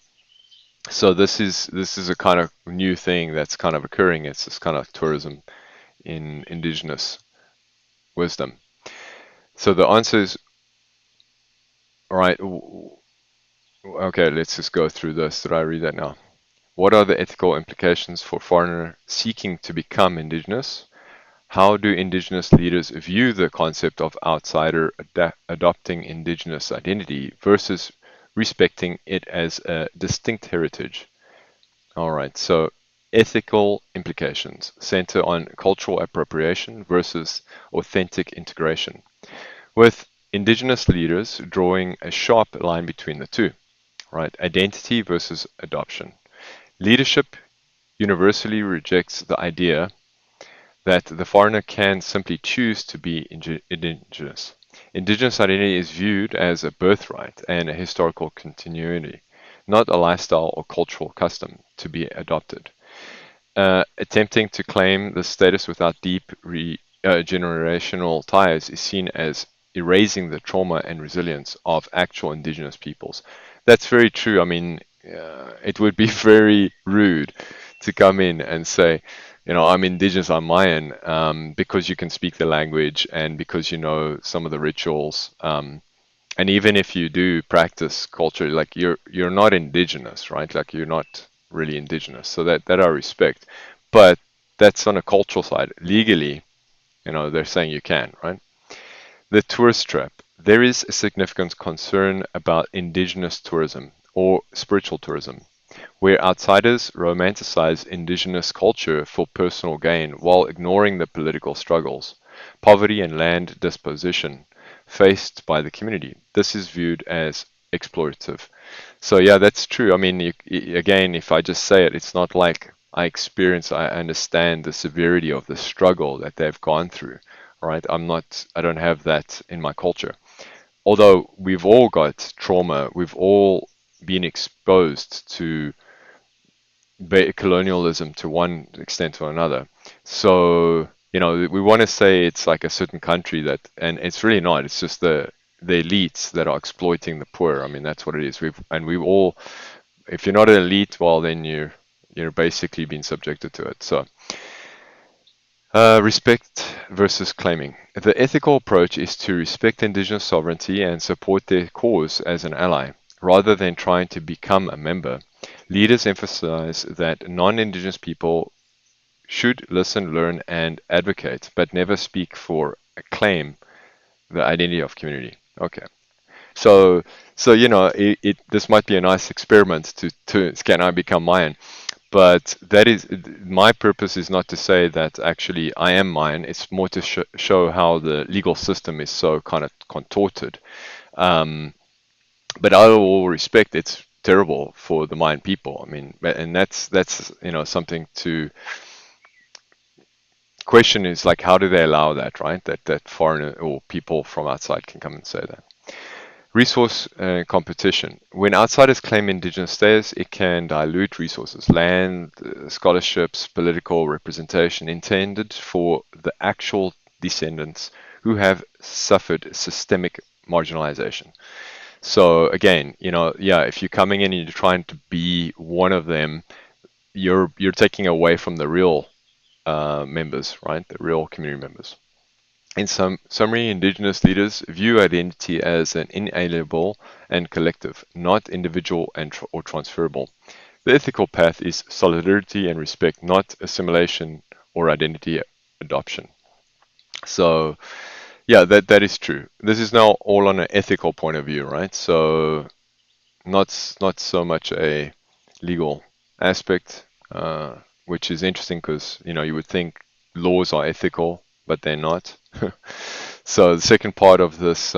this is a kind of new thing that's kind of occurring. It's this kind of tourism in indigenous wisdom. So the answer is, all right, okay, let's just go through this. Did I read that now? What are the ethical implications for foreigner seeking to become indigenous? How do indigenous leaders view the concept of outsider adopting indigenous identity versus respecting it as a distinct heritage? All right, so ethical implications center on cultural appropriation versus authentic integration, with indigenous leaders drawing a sharp line between the two, right? Identity versus adoption. Leadership universally rejects the idea that the foreigner can simply choose to be indigenous. Indigenous identity is viewed as a birthright and a historical continuity, not a lifestyle or cultural custom to be adopted. Attempting to claim the status without deep generational ties is seen as erasing the trauma and resilience of actual indigenous peoples. That's very true. I mean, it would be very rude to come in and say, I'm indigenous, I'm Mayan, because you can speak the language and because you know some of the rituals. And even if you do practice culture, like you're not indigenous, right? Like you're not really indigenous. So that I respect. But that's on a cultural side. Legally, they're saying you can, right? The tourist trap. There is a significant concern about indigenous tourism or spiritual tourism, where outsiders romanticize indigenous culture for personal gain while ignoring the political struggles, poverty, and land disposition faced by the community. This is viewed as exploitative. So yeah, that's true. I mean, again, if I just say it, it's not like I understand the severity of the struggle that they've gone through, right? I don't have that in my culture. Although we've all got trauma, we've all been exposed to colonialism to one extent or another. So, we want to say it's like a certain country and it's really not. It's just the elites that are exploiting the poor. I mean, that's what it is. We've all, if you're not an elite, well, then you're basically being subjected to it. So, respect versus claiming. The ethical approach is to respect indigenous sovereignty and support their cause as an ally, rather than trying to become a member. Leaders emphasize that non-indigenous people should listen, learn, and advocate, but never speak for, claim the identity of community. Okay. So this might be a nice experiment to can I become Mayan? But that is my purpose is not to say that actually I am Mayan. It's more to show how the legal system is so kind of contorted. But out of all respect, it's terrible for the Mayan people. I mean, and that's something to question is like, how do they allow that, right? That foreigner or people from outside can come and say that. Resource competition. When outsiders claim indigenous status, it can dilute resources, land, scholarships, political representation intended for the actual descendants who have suffered systemic marginalization. So again, yeah, if you're coming in and you're trying to be one of them, you're taking away from the real members, right? The real community members. In summary, Indigenous leaders view identity as an inalienable and collective, not individual or transferable. The ethical path is solidarity and respect, not assimilation or identity adoption. So, yeah, that is true. This is now all on an ethical point of view, right? So, not so much a legal aspect, which is interesting because you would think laws are ethical, but they're not. So the second part of this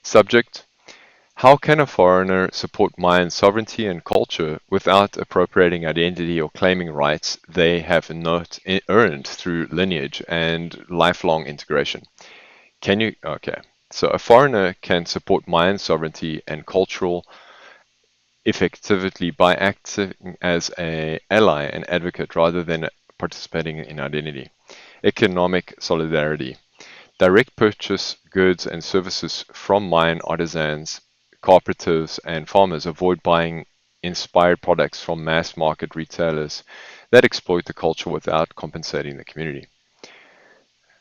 subject: how can a foreigner support Mayan sovereignty and culture without appropriating identity or claiming rights they have not earned through lineage and lifelong integration? Can you? Okay. So a foreigner can support Mayan sovereignty and cultural effectively by acting as an ally and advocate rather than participating in identity. Economic solidarity. Direct purchase goods and services from Mayan artisans, cooperatives, and farmers. Avoid buying inspired products from mass market retailers that exploit the culture without compensating the community.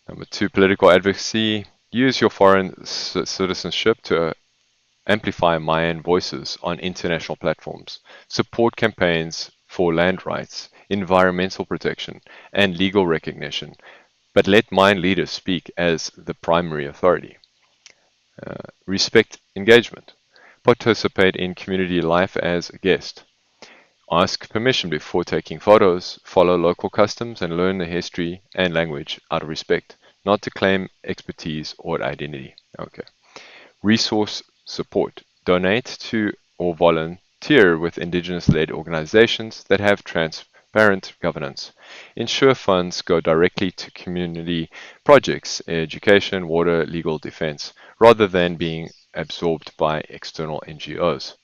Number two, political advocacy. Use your foreign citizenship to amplify Mayan voices on international platforms. Support campaigns for land rights, environmental protection, and legal recognition, but let Mayan leaders speak as the primary authority. Respect engagement. Participate in community life as a guest. Ask permission before taking photos, follow local customs, and learn the history and language out of respect, not to claim expertise or identity. Okay. Resource support. Donate to or volunteer with Indigenous-led organizations that have transparent governance. Ensure funds go directly to community projects, education, water, legal defense, rather than being absorbed by external NGOs.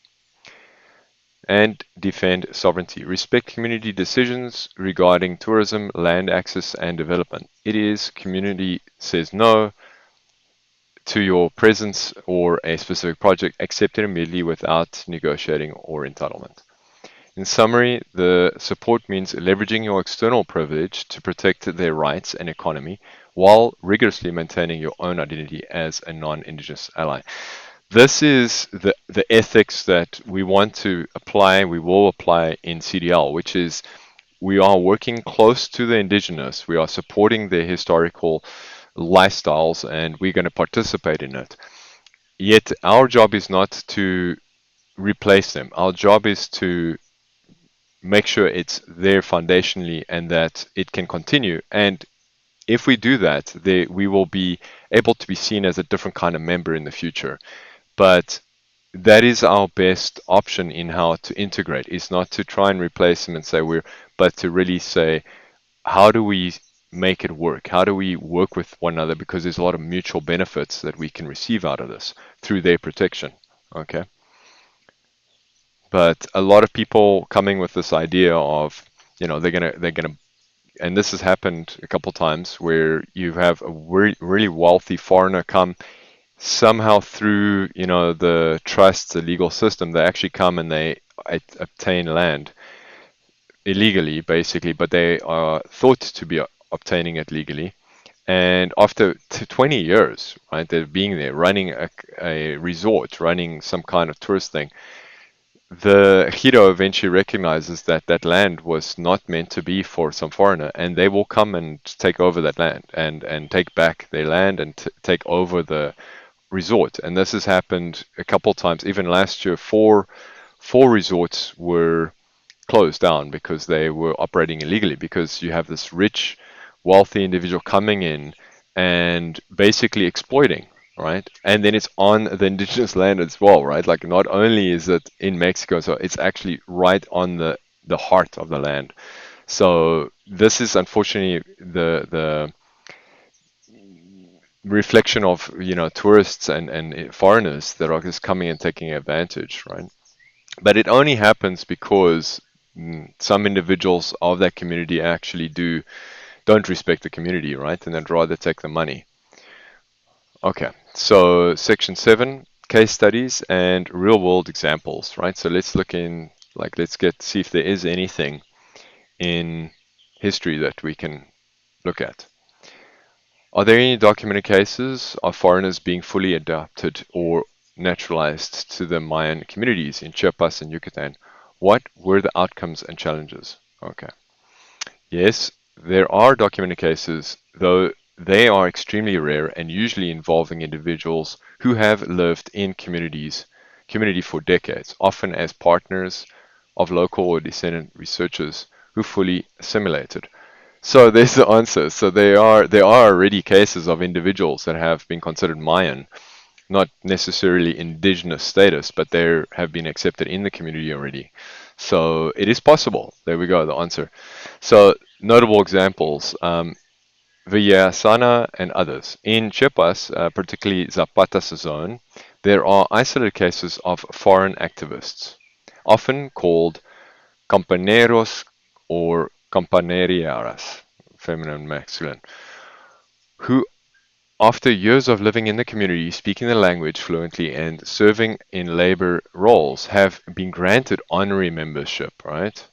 And defend sovereignty. Respect community decisions regarding tourism, land access, and development. It is community says no to your presence or a specific project, accept it immediately without negotiating or entitlement. In summary, the support means leveraging your external privilege to protect their rights and economy while rigorously maintaining your own identity as a non-Indigenous ally. This is the ethics that we want to apply, we will apply in CDL, which is we are working close to the Indigenous, we are supporting their historical lifestyles, and we're going to participate in it. Yet our job is not to replace them. Our job is to make sure it's there foundationally and that it can continue. And if we do that, we will be able to be seen as a different kind of member in the future. But that is our best option in how to integrate. Is not to try and replace them and say but to really say, how do we make it work? How do we work with one another? Because there's a lot of mutual benefits that we can receive out of this through their protection. Okay. But a lot of people coming with this idea of, they're gonna, and this has happened a couple times where you have a really wealthy foreigner come somehow through, the trust, the legal system. They actually come and they obtain land illegally, basically, but they are thought to be obtaining it legally. And after 20 years, right, they're being there, running a resort, running some kind of tourist thing, the ejido eventually recognizes that that land was not meant to be for some foreigner, and they will come and take over that land and take back their land and take over the resort. And this has happened a couple times. Even last year, four resorts were closed down because they were operating illegally, because you have this rich, wealthy individual coming in and basically exploiting. right? And then it's on the indigenous land as well, right? Like not only is it in Mexico, so it's actually right on the heart of the land. So this is unfortunately the reflection of tourists and foreigners that are just coming and taking advantage, right? But it only happens because some individuals of that community actually don't respect the community, right? And they'd rather take the money. Okay, so section 7, case studies and real world examples, right? So let's look in, like, see if there is anything in history that we can look at. Are there any documented cases of foreigners being fully adapted or naturalized to the Mayan communities in Chiapas and Yucatan? What were the outcomes and challenges? Okay. Yes, there are documented cases, though they are extremely rare and usually involving individuals who have lived in community for decades, often as partners of local or descendant researchers who fully assimilated. So there's the answer. So there are already cases of individuals that have been considered Mayan, not necessarily indigenous status, but they have been accepted in the community already. So it is possible. There we go, the answer. So notable examples, Villasana and others. In Chiapas, particularly Zapata's zone, there are isolated cases of foreign activists, often called compañeros or compañeras, feminine and masculine, who after years of living in the community, speaking the language fluently, and serving in labor roles, have been granted honorary membership, right?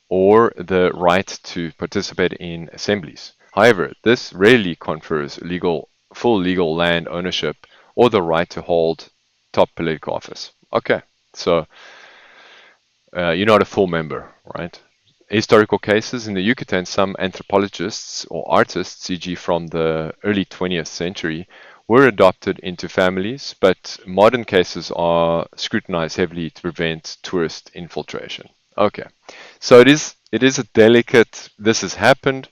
Or the right to participate in assemblies. However, this rarely confers full legal land ownership or the right to hold top political office. Okay, so you're not a full member, right? Historical cases in the Yucatan, some anthropologists or artists, e.g., from the early 20th century, were adopted into families, but modern cases are scrutinized heavily to prevent tourist infiltration. Okay, so it is a delicate. This has happened,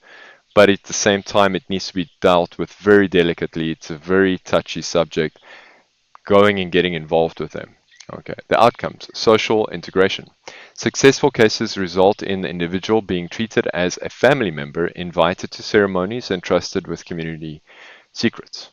but at the same time, it needs to be dealt with very delicately. It's a very touchy subject. Going and getting involved with them. Okay, the outcomes, social integration. Successful cases result in the individual being treated as a family member, invited to ceremonies, and trusted with community secrets.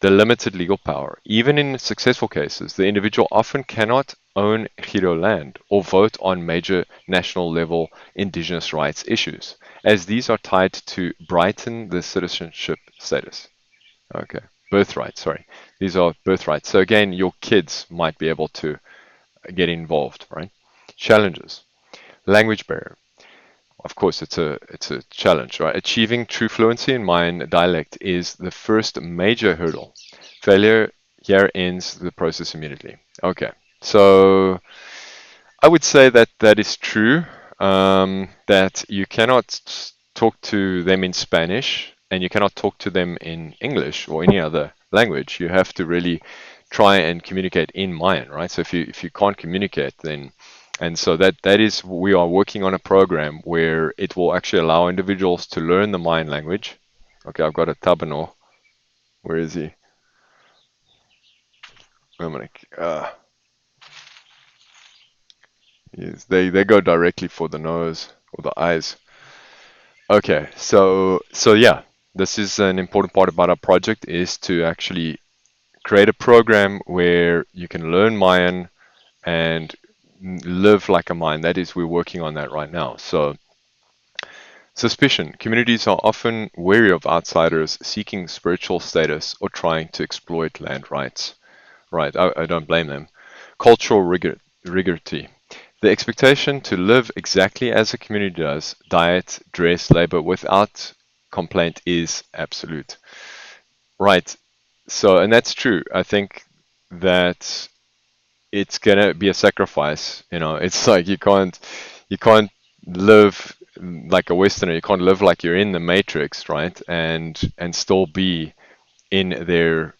The limited legal power. Even in successful cases, the individual often cannot own ejido land or vote on major national level indigenous rights issues, as these are tied to brighten the citizenship status. Okay. Birthright, sorry. These are birthrights. So again, your kids might be able to get involved, right? Challenges. Language barrier. Of course, it's a challenge, right? Achieving true fluency in Mayan dialect is the first major hurdle. Failure here ends the process immediately. Okay. So I would say that that is true. That you cannot talk to them in Spanish and you cannot talk to them in English or any other language. You have to really try and communicate in Mayan, right? So if you can't communicate, then and so that is we are working on a program where it will actually allow individuals to learn the Mayan language. Okay, I've got a Tabano. Where is he? Dominic. Yes, they go directly for the nose or the eyes. Okay, so yeah, this is an important part about our project is to actually create a program where you can learn Mayan and live like a Mayan. That is, we're working on that right now. So suspicion. Communities are often wary of outsiders seeking spiritual status or trying to exploit land rights. Right, I don't blame them. Cultural rigidity. The expectation to live exactly as a community does, diet, dress, labor without complaint is absolute. Right. So, and that's true. I think that it's gonna be a sacrifice. It's like you can't live like a Westerner. You can't live like you're in the Matrix, right? And still be in their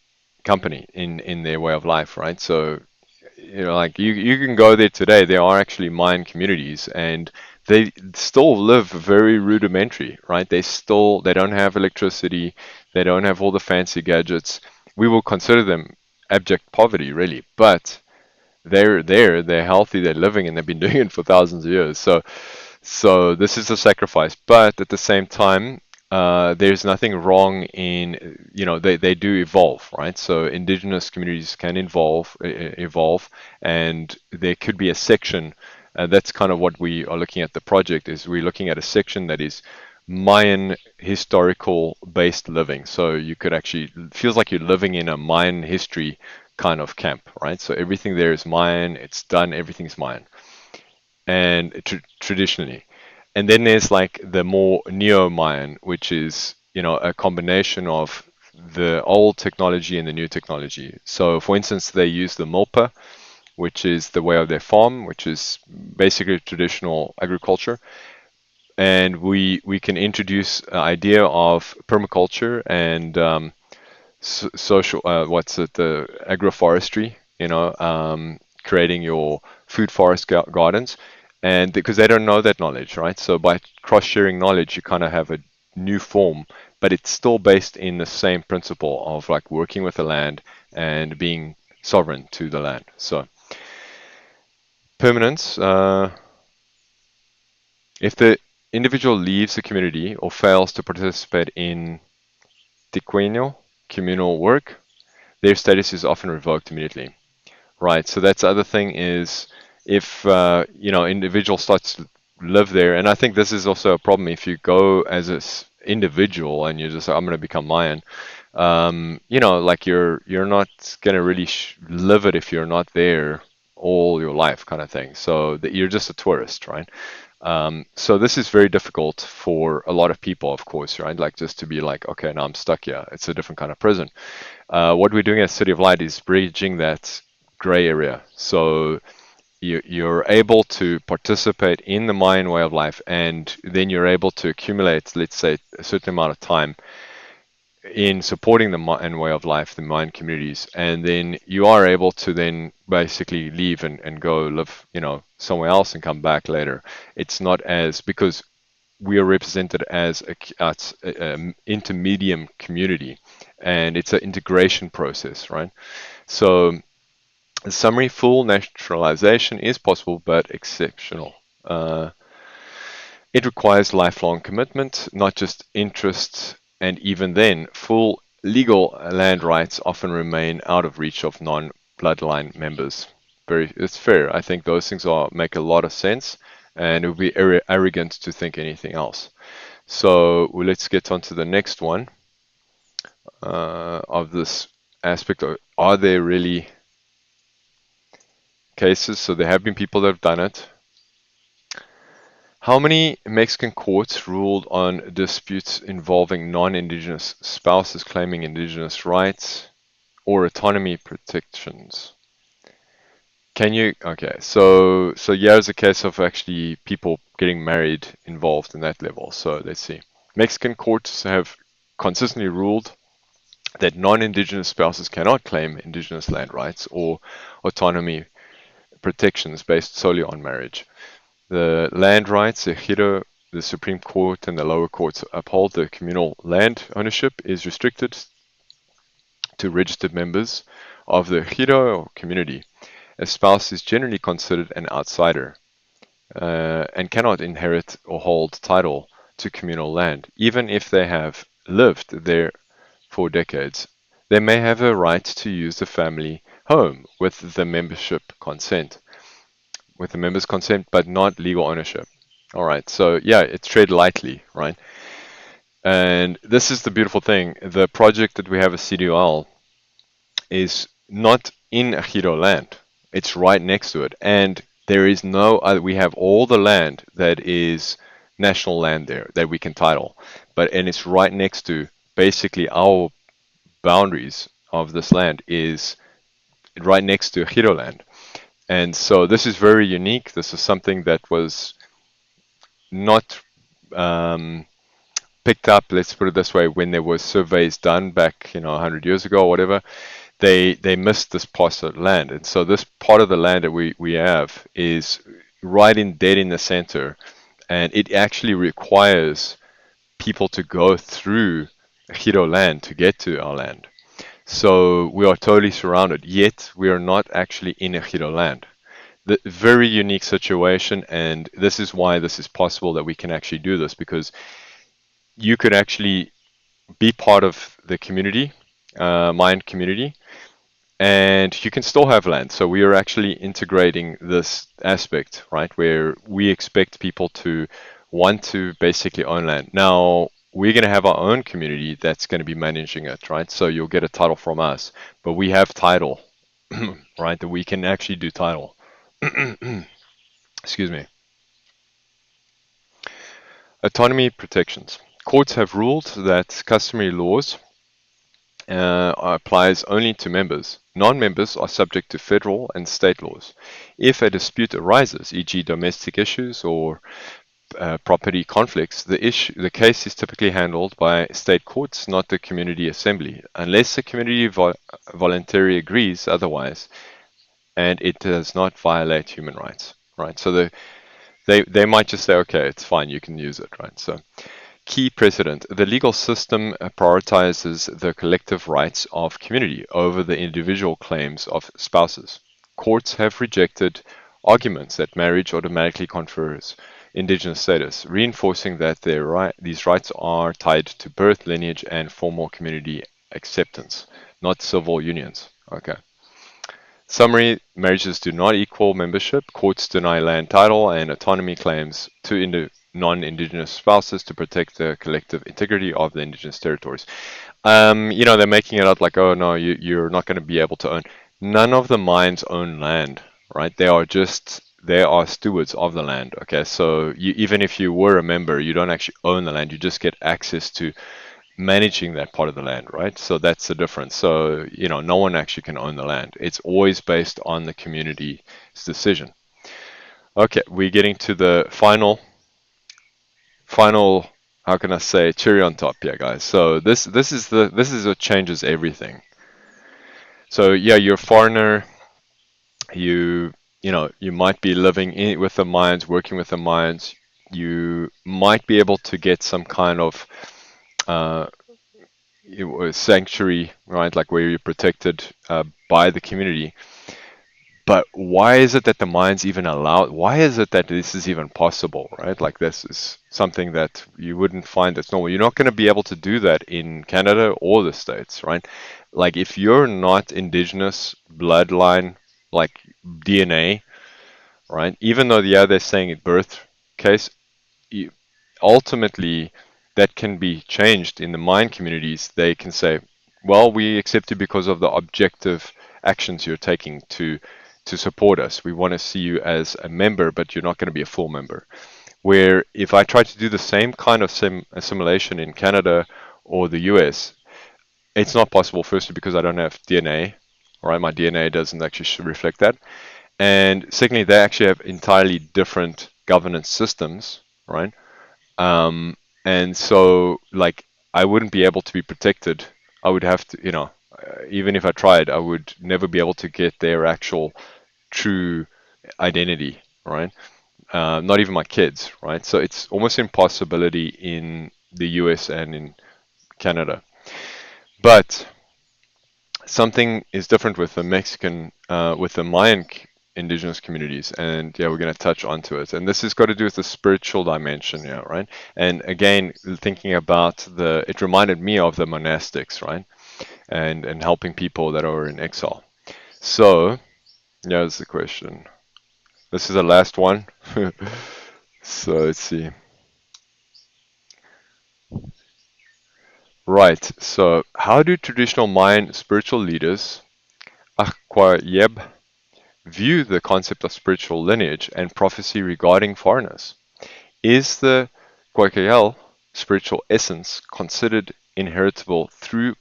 company, in their way of life, right? So like you can go there today. There are actually Mayan communities, and they still live very rudimentary, right? They don't have electricity, they don't have all the fancy gadgets, we will consider them abject poverty, really. But they're there, they're healthy, they're living, and they've been doing it for thousands of years. So this is a sacrifice, but at the same time, there's nothing wrong in, they do evolve, right? So indigenous communities can evolve, and there could be a section. That's kind of what we are looking at the project is we're looking at a section that is Mayan historical based living. So you could actually feels like you're living in a Mayan history kind of camp, right? So everything there is Mayan, it's done, everything's Mayan and traditionally. And then there's like the more neo-Mayan, which is, a combination of the old technology and the new technology. So, for instance, they use the milpa, which is the way of their farm, which is basically traditional agriculture. And we can introduce an idea of permaculture and social, what's it, the agroforestry, creating your food forest gardens. And because they don't know that knowledge, right? So by cross sharing knowledge, you kind of have a new form, but it's still based in the same principle of like working with the land and being sovereign to the land. So permanence, if the individual leaves the community or fails to participate in diquenio, communal work, their status is often revoked immediately. Right. So that's the other thing is if individual starts to live there, and I think this is also a problem if you go as an individual and you just I'm going to become Mayan. Like you're not going to really live it if you're not there all your life, kind of thing. So that you're just a tourist, right? So this is very difficult for a lot of people, of course, right? Like just to be like, okay, now I'm stuck here. It's a different kind of prison. What we're doing at City of Light is bridging that gray area. So you're able to participate in the Mayan way of life, and then you're able to accumulate, let's say, a certain amount of time in supporting the Mayan way of life, the Mayan communities, and then you are able to then basically leave and go live, somewhere else and come back later. It's not as because we are represented as a intermediate community, and it's an integration process, right? So, in summary, full naturalization is possible but exceptional. It requires lifelong commitment, not just interest, and even then, full legal land rights often remain out of reach of non-bloodline members. It's fair. I think those things make a lot of sense, and it would be arrogant to think anything else. So let's get on to the next one of this aspect. Are there really cases? So there have been people that have done it. How many Mexican courts ruled on disputes involving non-Indigenous spouses claiming Indigenous rights or autonomy protections? Okay, so here's a case of actually people getting married involved in that level. So let's see. Mexican courts have consistently ruled that non-Indigenous spouses cannot claim Indigenous land rights or autonomy protections based solely on marriage. The land rights, the Supreme Court, and the lower courts uphold the communal land ownership is restricted to registered members of the ejido or community. A spouse is generally considered an outsider and cannot inherit or hold title to communal land, even if they have lived there for decades. They may have a right to use the family home with the members' consent, but not legal ownership. All right, so yeah, it's tread lightly, right? And this is the beautiful thing. The project that we have at CDOL is not in ejido land. It's right next to it. And there is no other, we have all the land that is national land there that we can title. And it's right next to basically our boundaries of this land is right next to ejido land. And so this is very unique. This is something that was not picked up, let's put it this way, when there were surveys done back, 100 years ago or whatever. They missed this part of the land. And so this part of the land that we have is right in dead in the center. And it actually requires people to go through ejido land to get to our land. So we are totally surrounded, yet we are not actually in ejido land. The very unique situation, and this is why this is possible that we can actually do this, because you could actually be part of the community, Mayan community, and you can still have land. So we are actually integrating this aspect, right, where we expect people to want to basically own land. Now, we're going to have our own community that's going to be managing it, right? So you'll get a title from us, but we have title, right, that we can actually do title. Excuse me. Autonomy protections. Courts have ruled that customary laws applies only to members. Non-members are subject to federal and state laws. If a dispute arises, e.g., domestic issues or property conflicts, the case is typically handled by state courts, not the community assembly, unless the community voluntarily agrees otherwise, and it does not violate human rights. Right. So they might just say, okay, it's fine, you can use it. Right. So. Key precedent. The legal system prioritizes the collective rights of community over the individual claims of spouses. Courts have rejected arguments that marriage automatically confers Indigenous status, reinforcing that these rights are tied to birth, lineage, and formal community acceptance, not civil unions. Okay. Summary, marriages do not equal membership. Courts deny land title and autonomy claims to non-Indigenous spouses to protect the collective integrity of the Indigenous territories. They're making it out like, oh no, you're not going to be able to own. None of the mines own land, right? They are stewards of the land. Okay, so even if you were a member, you don't actually own the land. You just get access to managing that part of the land, right? So that's the difference. So, no one actually can own the land. It's always based on the community's decision. Okay, we're getting to the final, how can I say, cherry on top here, guys. So this is what changes everything. So yeah, you're a foreigner. You might be living with the Mayans, working with the Mayans. You might be able to get some kind of uh, sanctuary, right? Like where you're protected by the community. But why is it that the Mayans even allow? Why is it that this is even possible, right? Like this is something that you wouldn't find that's normal. You're not going to be able to do that in Canada or the States, right? Like if you're not Indigenous bloodline, like DNA, right? Even though they're saying it birth case, you, ultimately that can be changed in the Mayan communities. They can say, well, we accept you because of the objective actions you're taking to support us. We want to see you as a member, but you're not going to be a full member. Where if I try to do the same kind of assimilation in Canada or the US, it's not possible, firstly, because I don't have DNA, right? My DNA doesn't actually reflect that. And secondly, they actually have entirely different governance systems, right? Um, and so, like, I wouldn't be able to be protected. I would have to, even if I tried, I would never be able to get their actual true identity, right? Not even my kids, right? So it's almost impossibility in the US and in Canada. But something is different with the with the Mayan indigenous communities, and yeah, we're going to touch onto it. And this has got to do with the spiritual dimension, yeah, right? And again, thinking about it reminded me of the monastics, right? And helping people that are in exile. So, yeah, that's the question. This is the last one. So let's see. Right. So, how do traditional Mayan spiritual leaders, Aquayeb, view the concept of spiritual lineage and prophecy regarding foreigners? Is the Kwakiel spiritual essence considered inheritable through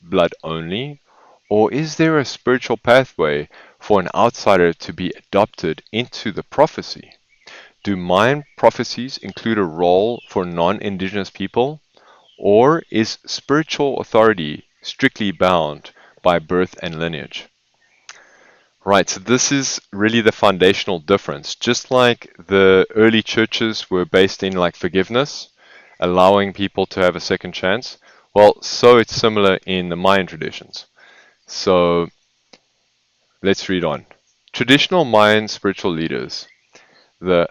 blood only, or is there a spiritual pathway for an outsider to be adopted into the prophecy? Do Mayan prophecies include a role for non-Indigenous people, or is spiritual authority strictly bound by birth and lineage? Right, so this is really the foundational difference. Just like the early churches were based in like forgiveness, allowing people to have a second chance, well, so it's similar in the Mayan traditions. So let's read on. Traditional Mayan spiritual leaders, the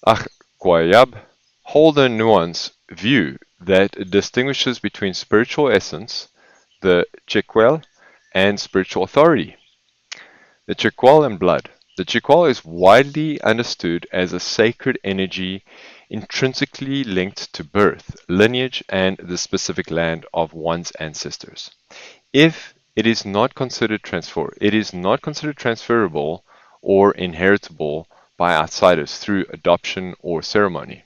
Akquayab, hold a nuanced view that distinguishes between spiritual essence, the Chequel, and spiritual authority, the Chequel and blood. The Chequel is widely understood as a sacred energy intrinsically linked to birth, lineage, and the specific land of one's ancestors. If it is not considered transferable or inheritable by outsiders through adoption or ceremony.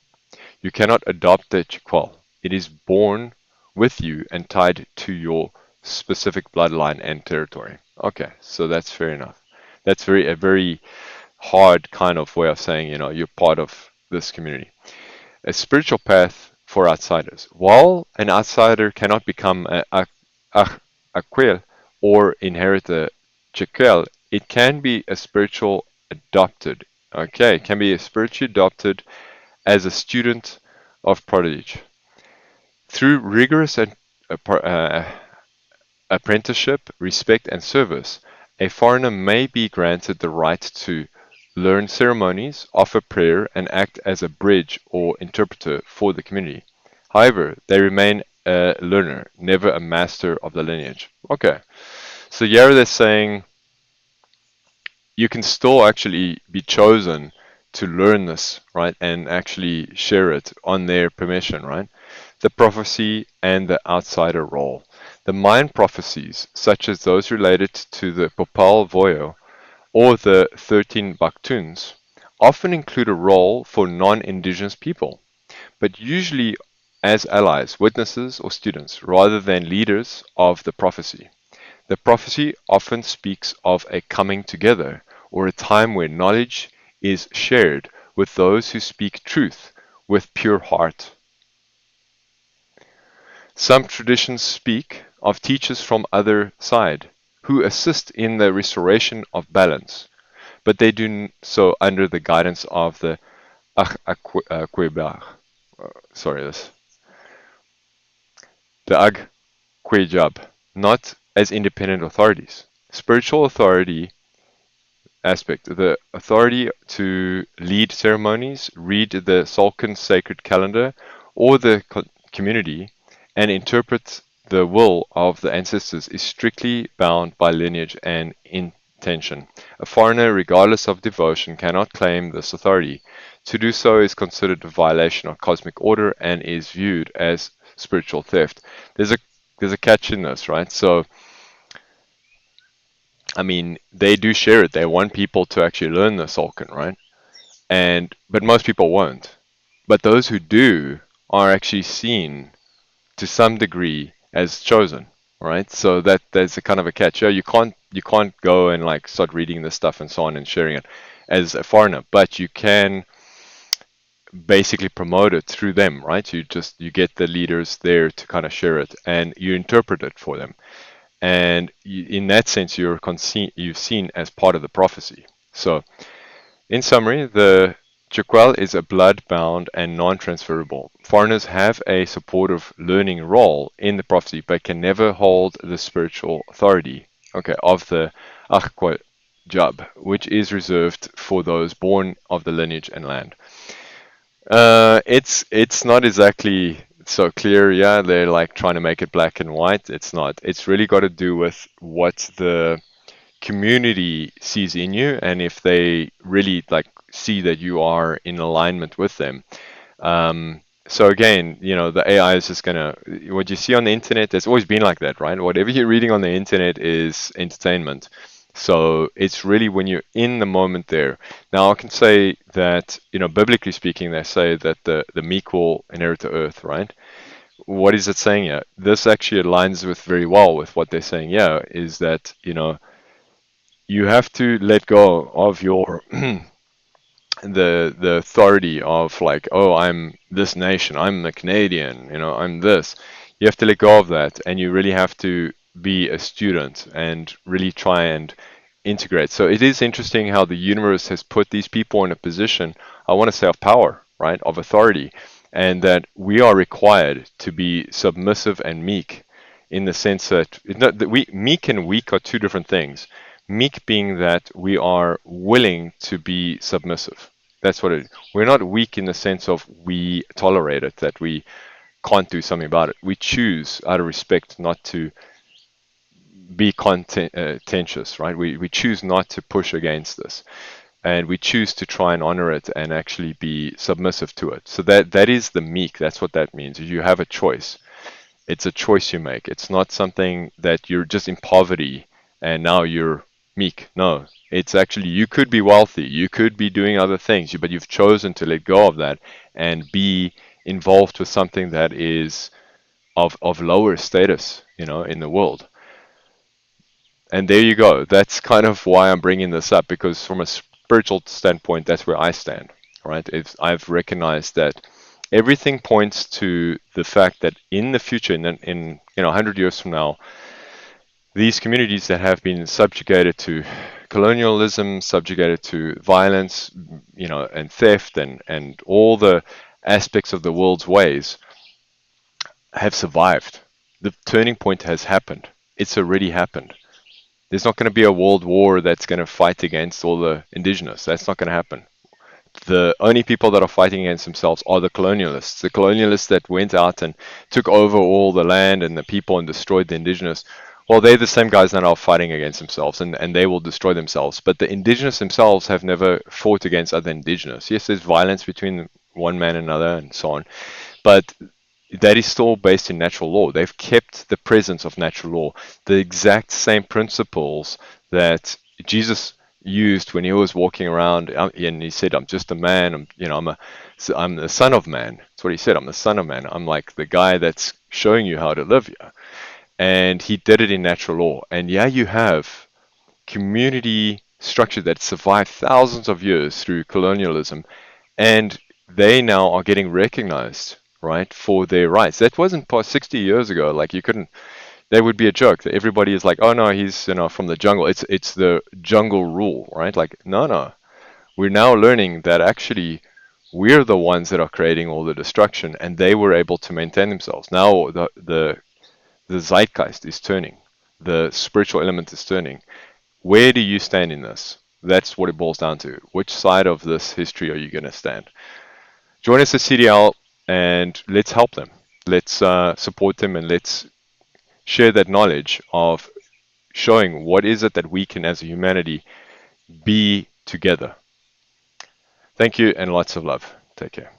You cannot adopt the Chikwal. It is born with you and tied to your specific bloodline and territory. Okay, so that's fair enough. That's a very hard kind of way of saying, you're part of this community. A spiritual path for outsiders. While an outsider cannot become a quail or inherit a chekel, it can be a spiritual adopted. Okay, it can be a spiritually adopted as a student of prodigy. Through rigorous apprenticeship, respect, and service, a foreigner may be granted the right to learn ceremonies, offer prayer, and act as a bridge or interpreter for the community. However, they remain a learner, never a master of the lineage. Okay, so here they're saying you can still actually be chosen to learn this, right, and actually share it on their permission, right? The prophecy and the outsider role. The Mayan prophecies, such as those related to the Popal Voyo or the 13 Baktuns, often include a role for non-indigenous people, but usually as allies, witnesses, or students, rather than leaders of the prophecy. The prophecy often speaks of a coming together, or a time where knowledge is shared with those who speak truth with pure heart. Some traditions speak of teachers from other side who assist in the restoration of balance, but they do so under the guidance of the Akwebar. Sorry, the Agquejab, not as independent authorities. Spiritual authority aspect, the authority to lead ceremonies, read the Salkin sacred calendar or the community, and interpret the will of the ancestors is strictly bound by lineage and intention. A foreigner, regardless of devotion, cannot claim this authority. To do so is considered a violation of cosmic order and is viewed as spiritual theft. There's a catch in this, right? So I mean, they do share it. They want people to actually learn the Salkin, right? But most people won't. But those who do are actually seen to some degree as chosen, right? So there's a kind of a catch. Yeah, you can't go and like start reading this stuff and so on and sharing it as a foreigner, but you can basically promote it through them, right? You get the leaders there to kind of share it and you interpret it for them. And in that sense, you've seen as part of the prophecy. So, in summary, the Jaquel is a blood-bound and non-transferable. Foreigners have a supportive learning role in the prophecy, but can never hold the spiritual authority, of the Achqua Jab, which is reserved for those born of the lineage and land. It's not exactly so clear. Yeah, they're like trying to make it black and white. It's not. It's really got to do with what the community sees in you, and if they really like see that you are in alignment with them. So again, the AI is just gonna what you see on the internet. It's always been like that, right? Whatever you're reading on the internet is entertainment. So it's really when you're in the moment there. Now I can say that, biblically speaking, they say that the meek will inherit the earth, right? What is it saying here? This actually aligns with very well with what they're saying. Yeah, is that, you have to let go of your the authority of like, oh, I'm this nation, I'm a Canadian, I'm this. You have to let go of that, and you really have to be a student and really try and integrate. So it is interesting how the universe has put these people in a position, I want to say, of power, right, of authority, and that we are required to be submissive and meek in the sense that, meek and weak are two different things. Meek being that we are willing to be submissive. That's what it is. We're not weak in the sense of we tolerate it, that we can't do something about it. We choose out of respect not to be contentious, right? We choose not to push against this, and we choose to try and honor it and actually be submissive to it. So that is the meek. That's what that means. You have a choice. It's a choice you make. It's not something that you're just in poverty and now you're meek. No, it's actually, you could be wealthy, you could be doing other things, but you've chosen to let go of that and be involved with something that is of lower status, in the world. And there you go. That's kind of why I'm bringing this up, because from a spiritual standpoint, that's where I stand, right? I've recognized that everything points to the fact that in the future, in 100 years from now, these communities that have been subjugated to colonialism, subjugated to violence, and theft, and all the aspects of the world's ways, have survived. The turning point has happened. It's already happened. There's not going to be a world war that's going to fight against all the indigenous. That's not going to happen. The only people that are fighting against themselves are the colonialists. The colonialists that went out and took over all the land and the people and destroyed the indigenous. Well, they're the same guys that are fighting against themselves, and they will destroy themselves. But the indigenous themselves have never fought against other indigenous. Yes, there's violence between one man and another and so on. But that is still based in natural law. They've kept the presence of natural law, the exact same principles that Jesus used when he was walking around, and he said, "I'm just a man. I'm the son of man." That's what he said. I'm the son of man. I'm like the guy that's showing you how to live here. And he did it in natural law. And yeah, you have community structure that survived thousands of years through colonialism, and they now are getting recognized, right, for their rights. That wasn't past 60 years ago. Like, you couldn't. That would be a joke. That everybody is like, oh no, he's from the jungle. It's the jungle rule, right? Like, no. We're now learning that actually we're the ones that are creating all the destruction, and they were able to maintain themselves. Now the zeitgeist is turning. The spiritual element is turning. Where do you stand in this? That's what it boils down to. Which side of this history are you going to stand? Join us at CDL and let's help them. Let's support them, and let's share that knowledge of showing what is it that we can, as a humanity, be together. Thank you and lots of love. Take care.